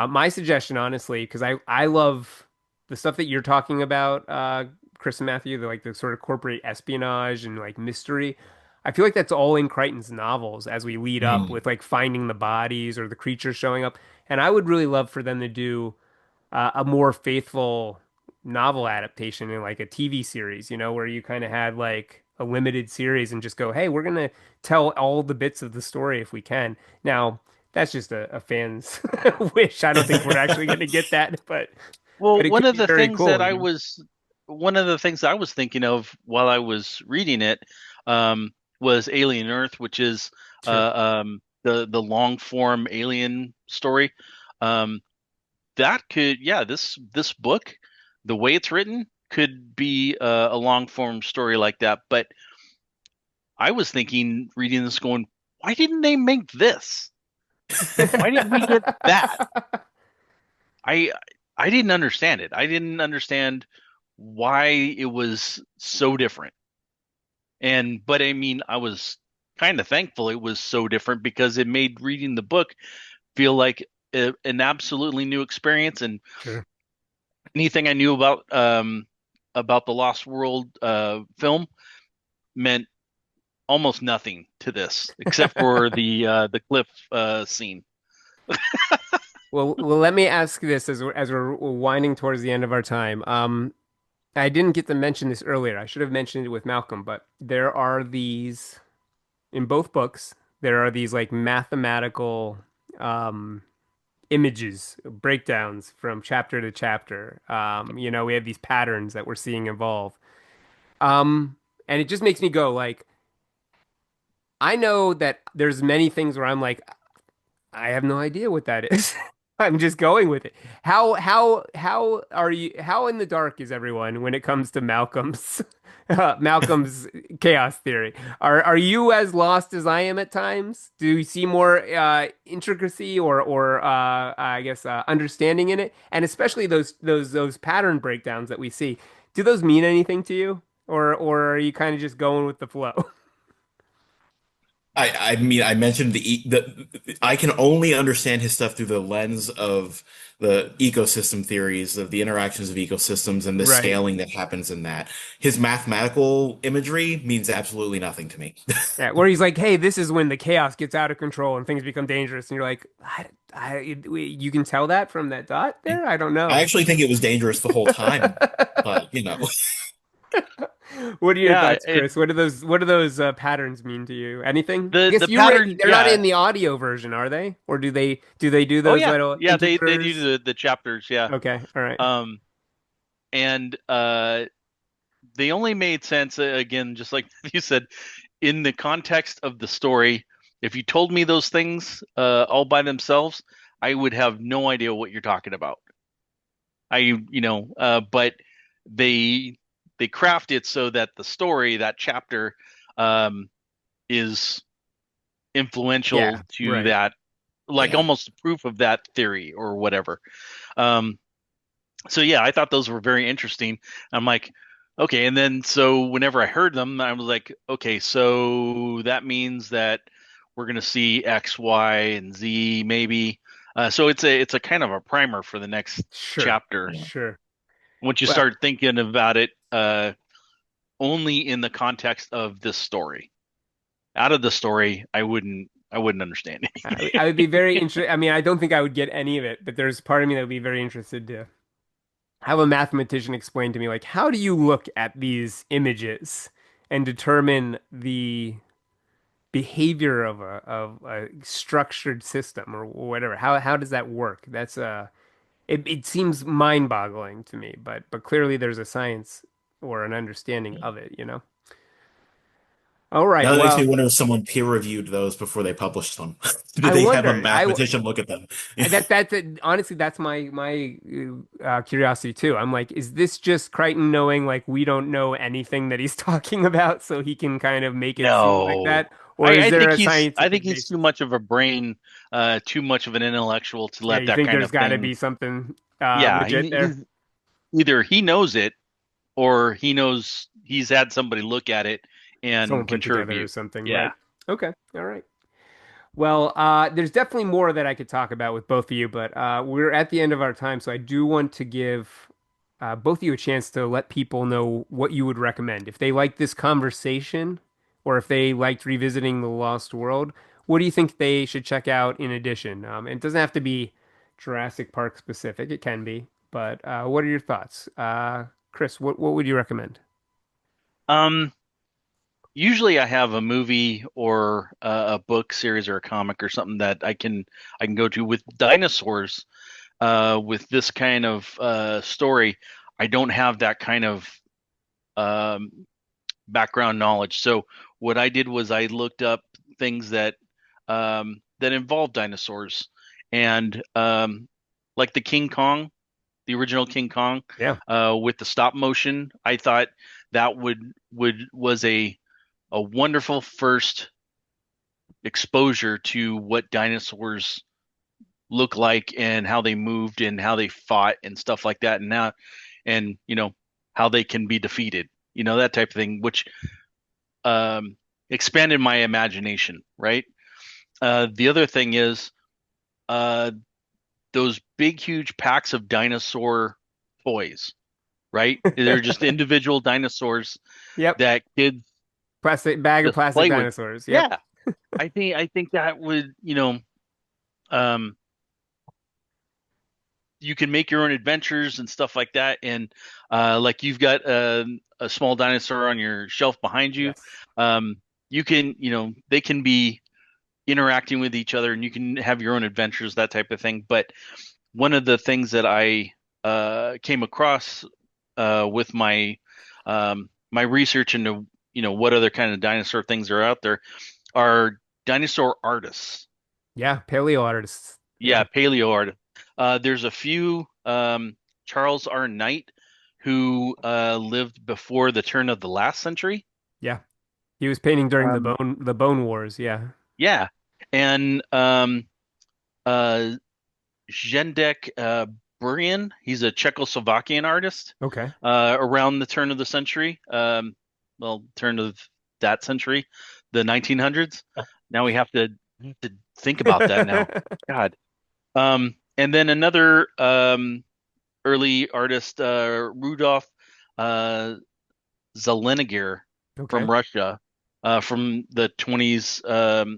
My suggestion, honestly, because I love the stuff that you're talking about, Chris and Matthew, the sort of corporate espionage and like mystery. I feel like that's all in Crichton's novels as we lead up Mm. with like finding the bodies or the creatures showing up. And I would really love for them to do a more faithful novel adaptation in like a TV series, where you kind of had like a limited series and just go, hey, we're gonna tell all the bits of the story if we can. Now, that's just a fan's wish. I don't think we're actually gonna get that, but Well, it could be very cool, one of the things that I was thinking of while I was reading it was Alien Earth, which is Sure. the long form alien story. Um, that could, yeah, this book, the way it's written, could be a long form story like that. But I was thinking, reading this, going, why didn't they make this? Why didn't we get that? I I didn't understand it. I didn't understand why it was so different. And but I mean, I was kind of thankful it was so different because it made reading the book feel like an absolutely new experience. And Sure. anything I knew about the Lost World film meant almost nothing to this, except for the cliff scene. Well, let me ask this as we're winding towards the end of our time. I didn't get to mention this earlier. I should have mentioned it with Malcolm, but there are these in both books. There are these like mathematical um, images, breakdowns from chapter to chapter. We have these patterns that we're seeing evolve. Um, and it just makes me go like, I know that there's many things where I'm like, I have no idea what that is. I'm just going with it. How in the dark is everyone when it comes to Malcolm's chaos theory? Are you as lost as I am at times? Do you see more intricacy or I guess understanding in it? And especially those pattern breakdowns that we see. Do those mean anything to you? Or are you kind of just going with the flow? I mean, I mentioned the I can only understand his stuff through the lens of the ecosystem theories of the interactions of ecosystems and the Right. scaling that happens in that. His mathematical imagery means absolutely nothing to me. Yeah, where he's like, "Hey, this is when the chaos gets out of control and things become dangerous," and you're like, You can tell that from that dot there? I don't I know." actually think it was dangerous the whole time, but What are your Yeah, thoughts, Chris? What do those patterns mean to you? Anything? I the guess pattern, they're not yeah. in the audio version, are they? Or do they do Oh those yeah, little yeah. They do integers? the chapters, yeah. Okay, all right. Um, and they only made sense again, just like you said, in the context of the story. If you told me those things all by themselves, I would have no idea what you're talking about. But they they craft it so that the story, that chapter, um, is Yeah, influential to right. that, like yeah. almost proof of that theory or whatever. Um, so yeah, I thought those were very interesting. I'm like, okay, and then so whenever I heard them, I was like, okay, so that means that we're gonna see X, Y, and Z maybe. So it's a kind of a primer for the next Sure, chapter. sure. Once you Well, start thinking about it, only in the context of this story. Out of the story, I wouldn't understand I would be it. very interested. I mean, I don't think I would get any of it, but there's part of me that would be very interested to have a mathematician explain to me, like, how do you look at these images and determine the behavior of a structured system or whatever? How does that work? It seems mind-boggling to me, but clearly there's a science or an understanding of it, you know? All right, Now that makes me well, wonder if someone peer reviewed those before they published them. Did I they have a wonder. mathematician look at them? Honestly, that's my curiosity too. I'm like, is this just Crichton knowing like we don't know anything that he's talking about, so he can kind of make it seem like No. that, or is I there think a I think scientific he's too basis? much of a brain, too much of an intellectual to Yeah, let you that think kind there's of got to thing. be something Yeah, legit there? he's either he knows it or he knows he's had somebody look at it Someone and put together or contribute. something, Yeah. right? Okay, all right. Well, there's definitely more that I could talk about with both of you, but we're at the end of our time, so I do want to give both of you a chance to let people know what you would recommend. If they like this conversation, or if they liked revisiting the Lost World, what do you think they should check out in addition? It doesn't have to be Jurassic Park specific, it can be, but what are your thoughts? Chris, what would you recommend? Um, Usually I have a movie or a book series or a comic or something that I can go to with dinosaurs. With this kind of story, I don't have that kind of um, background knowledge. So what I did was I looked up things that involve dinosaurs, and like the King Kong, the original King Kong, Yeah, with the stop motion. I thought that would was a wonderful first exposure to what dinosaurs look like and how they moved and how they fought and stuff like that, and now and how they can be defeated, that type of thing, which um, expanded my imagination, right? The other thing is uh, those big, huge packs of dinosaur toys, right? They're just individual dinosaurs yep. that kids Plastic bag of just plastic play with. dinosaurs. Yep. Yeah, I think that would, um, you can make your own adventures and stuff like that. And like you've got a small dinosaur on your shelf behind you. Yes. Um, you can, they can be interacting with each other, and you can have your own adventures, that type of thing. But one of the things that I came across with my research into what other kind of dinosaur things are out there are dinosaur artists. Yeah, paleo artists. Yeah, Yeah. paleo art. There's a few. Charles R. Knight, who lived before the turn of the last century. Yeah. He was painting during Um, the Bone Wars. Yeah. yeah, and uh, Zdeněk Burian. He's a Czechoslovakian artist Okay. around the turn of the century. Well, turn of that century, the 1900s. Now we have to think about that now. God. And then another early artist, Rudolf uh, Zelenigir Okay. from Russia, from the 20s.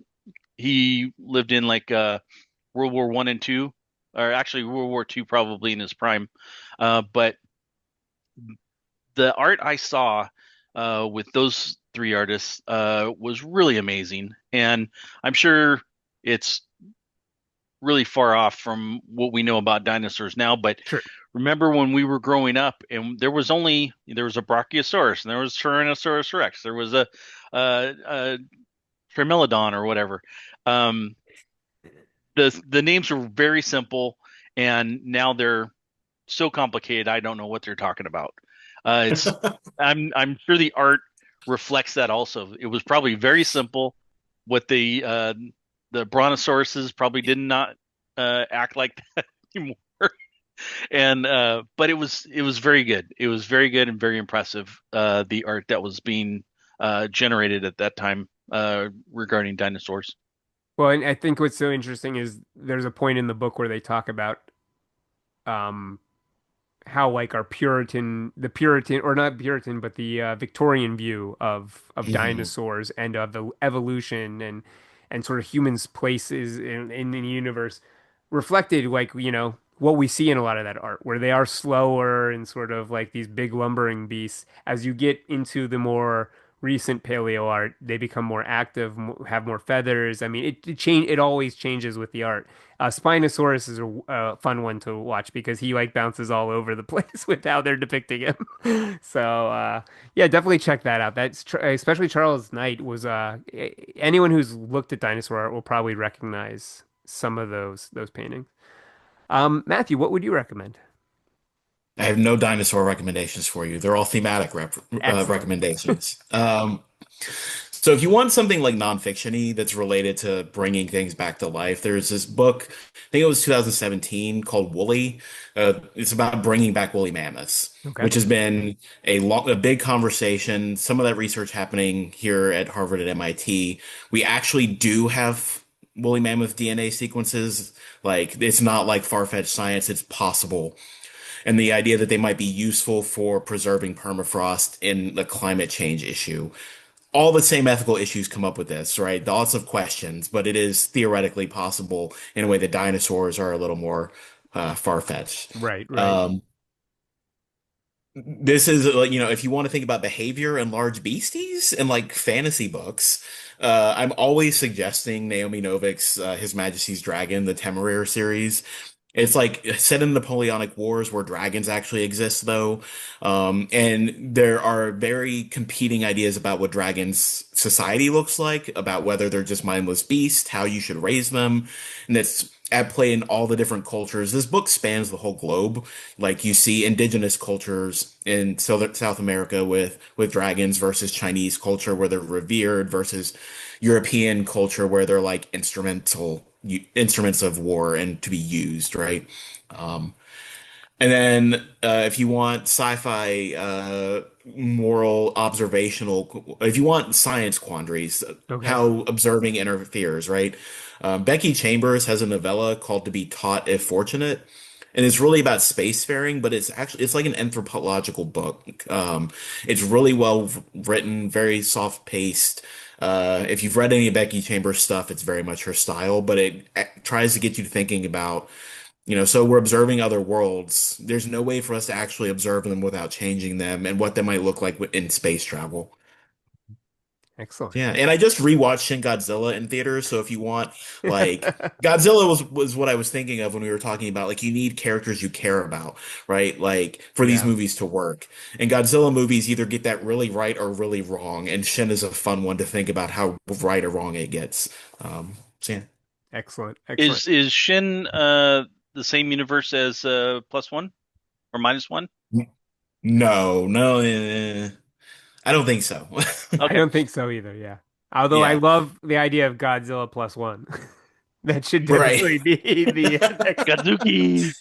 He lived in like World War One and Two, or actually World War Two, probably in his prime. But the art I saw with those three artists was really amazing, and I'm sure it's really far off from what we know about dinosaurs now. But Sure. remember when we were growing up, and there was a Brachiosaurus, and there was Tyrannosaurus Rex, there was a Tremelodon or whatever. Um, the names were very simple, and now they're so complicated. I don't know what they're talking about. It's I'm sure the art reflects that also. It was probably very simple. What the brontosauruses probably did not act like that anymore. And but it was very good. It was very good and very impressive. The art that was being generated at that time regarding dinosaurs. Well, and I think what's so interesting is there's a point in the book where they talk about um how like our Puritan or not Puritan, but the Victorian view of Hmm. dinosaurs and of the evolution and sort of humans' places in the universe reflected like, what we see in a lot of that art, where they are slower and sort of like these big lumbering beasts. As you get into the more recent paleo art, they become more active, have more feathers. I mean, it always changes with the art. Spinosaurus is a fun one to watch because he like bounces all over the place with how they're depicting him. So yeah, definitely check that out. Especially Charles Knight was anyone who's looked at dinosaur art will probably recognize some of those paintings. Matthew, what would you recommend? I have no dinosaur recommendations for you. They're all thematic Excellent. recommendations. So if you want something like nonfiction-y that's related to bringing things back to life, there's this book, I think it was 2017, called Woolly. It's about bringing back woolly mammoths, Okay. which has been a big conversation. Some of that research happening here at Harvard and MIT. We actually do have woolly mammoth DNA sequences. Like it's not like far-fetched science. It's possible, and the idea that they might be useful for preserving permafrost in the climate change issue. All the same ethical issues come up with this, right? Lots of questions, but it is theoretically possible in a way that dinosaurs are a little more far-fetched. Right, right. Um, this is like, if you want to think about behavior and large beasties and like fantasy books, I'm always suggesting Naomi Novik's His Majesty's Dragon, the Temeraire series. It's like set in the Napoleonic Wars where dragons actually exist, though. And there are very competing ideas about what dragons' society looks like, about whether they're just mindless beasts, how you should raise them. And that's at play in all the different cultures. This book spans the whole globe. Like you see indigenous cultures in South America with dragons versus Chinese culture where they're revered versus European culture where they're like instruments of war and to be used, right? Um, and then if you want sci-fi, moral, observational, if you want science quandaries, Okay. how observing interferes, right? Becky Chambers has a novella called To Be Taught If Fortunate. And it's really about spacefaring, but it's like an anthropological book. It's really well written, very soft paced. If you've read any of Becky Chambers stuff, it's very much her style, but it tries to get you thinking about, so we're observing other worlds. There's no way for us to actually observe them without changing them and what they might look like in space travel. Excellent. Yeah, and I just rewatched Shin Godzilla in theaters, so if you want, like, Godzilla was what I was thinking of when we were talking about, like, you need characters you care about, right? Like, for these Yeah. movies to work. And Godzilla movies either get that really right or really wrong, and Shin is a fun one to think about how right or wrong it gets. So yeah. Excellent. Excellent. Is Shin the same universe as plus one or minus one? No, no, I don't think so. I Okay. don't think so either, yeah. Although I Yeah, love the idea of Godzilla plus one. That should right. definitely be the next. Gadzuki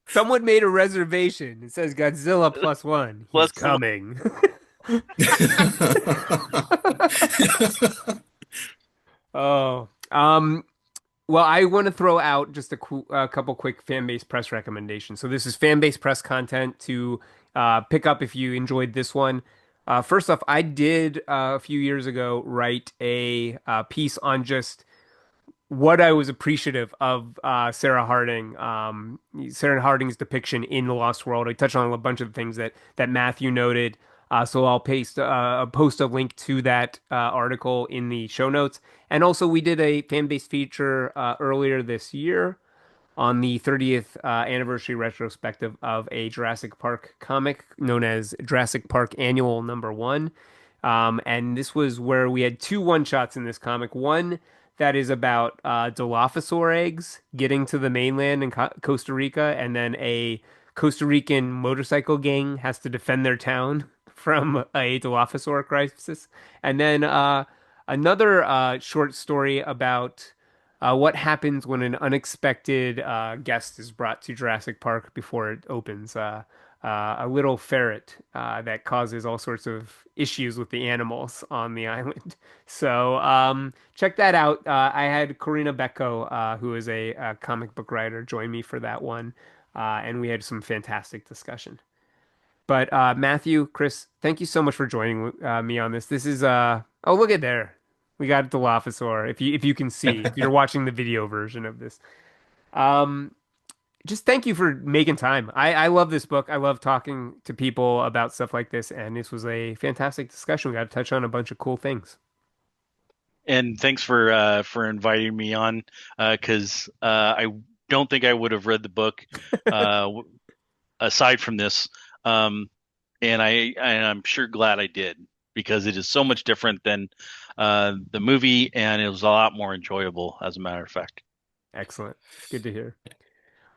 Someone made a reservation. It says Godzilla plus one. He's plus one. coming. Oh, well, I want to throw out just a couple quick fan base press recommendations. So this is fan base press content to pick up if you enjoyed this one. First off, I did a few years ago write a piece on just what I was appreciative of Sarah Harding's depiction in The Lost World. I touched on a bunch of things that Matthew noted. So I'll post a link to that article in the show notes. And also, we did a fan base feature earlier this year on the 30th anniversary retrospective of a Jurassic Park comic known as Jurassic Park Annual Number 1. And this was where we had two one shots in this comic. One that is about Dilophosaur eggs getting to the mainland in Costa Rica, and then a Costa Rican motorcycle gang has to defend their town from a Dilophosaur crisis. And then another short story about what happens when an unexpected guest is brought to Jurassic Park before it opens. a little ferret that causes all sorts of issues with the animals on the island. So check that out. I had Corina Becco, who is a comic book writer, join me for that one, and we had some fantastic discussion. But Matthew, Chris, thank you so much for joining me on this. This is oh, look at there. We got Dilophosaur. If you can see, if you're watching the video version of this. Um, just thank you for making time. I love this book. I love talking to people about stuff like this, and this was a fantastic discussion. We got to touch on a bunch of cool things. And thanks for inviting me on, because I don't think I would have read the book aside from this. And I'm sure glad I did, because it is so much different than the movie, and it was a lot more enjoyable, as a matter of fact. Excellent. Good to hear.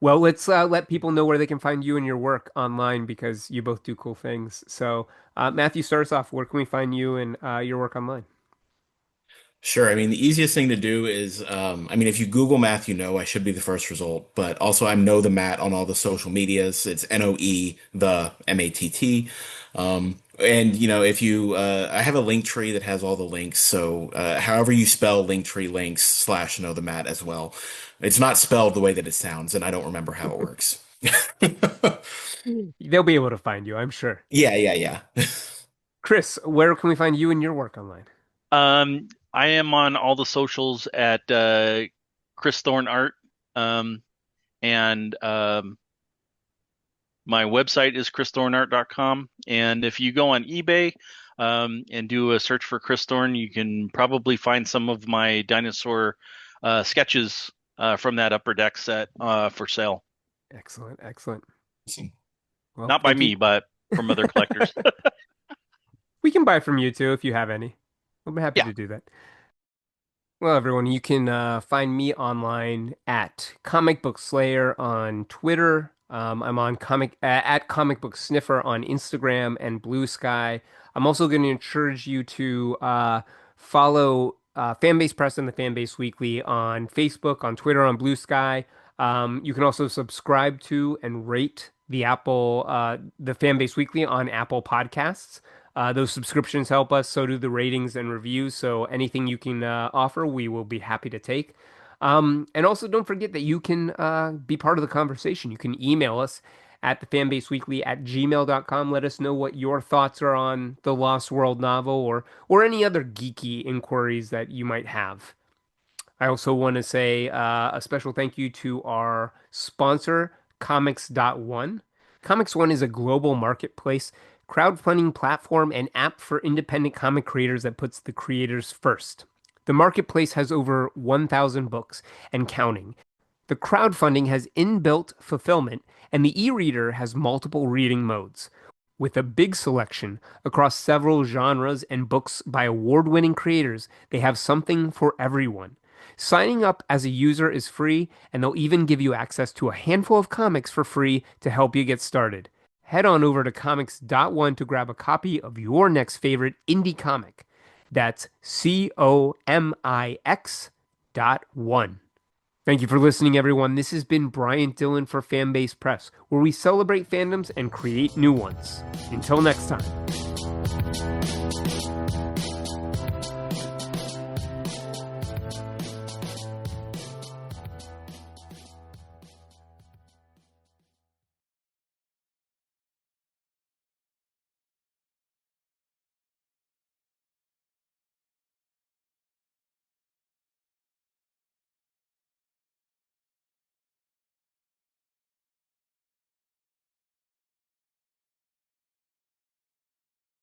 Well, let's let people know where they can find you and your work online because you both do cool things. So, Matthew, start us off. Where can we find you and your work online? Sure. I mean, the easiest thing to do is, I mean, if you Google Matthew Noe, I should be the first result. But also, I'm Noe the Matt on all the social medias. It's Noe the Matt. And if you, I have a link tree that has all the links. So, however you spell Linktree links / Noe the Matt as well. It's not spelled the way that it sounds, and I don't remember how it works. They'll be able to find you, I'm sure. Yeah, yeah, yeah. Chris, where can we find you and your work online? I am on all the socials at Chris Thorne Art, and my website is christhorneart.com. And if you go on eBay and do a search for Chris Thorne, you can probably find some of my dinosaur sketches from that Upper Deck set for sale. Excellent, excellent. Well, not by me, but from other collectors. We can buy from you too if you have any. I'll be happy to do that. Well, everyone, you can find me online at Comic Book Slayer on Twitter. I'm on at Comic Book Sniffer on Instagram and Blue Sky. I'm also going to encourage you to follow Fanbase Press and the Fanbase Weekly on Facebook, on Twitter, on Blue Sky. You can also subscribe to and rate the Fanbase Weekly on Apple Podcasts. Those subscriptions help us, so do the ratings and reviews. So anything you can offer, we will be happy to take. And also don't forget that you can be part of the conversation. You can email us at thefanbaseweekly@gmail.com. Let us know what your thoughts are on the Lost World novel or any other geeky inquiries that you might have. I also want to say a special thank you to our sponsor, Comix.one. Comix.one is a global marketplace, crowdfunding platform, and app for independent comic creators that puts the creators first. The marketplace has over 1,000 books and counting. The crowdfunding has inbuilt fulfillment, and the e-reader has multiple reading modes. With a big selection across several genres and books by award-winning creators, they have something for everyone. Signing up as a user is free, and they'll even give you access to a handful of comics for free to help you get started. Head on over to Comix.one to grab a copy of your next favorite indie comic. That's Comix.one. Thank you for listening, everyone. This has been Bryant Dillon for Fanbase Press, where we celebrate fandoms and create new ones. Until next time.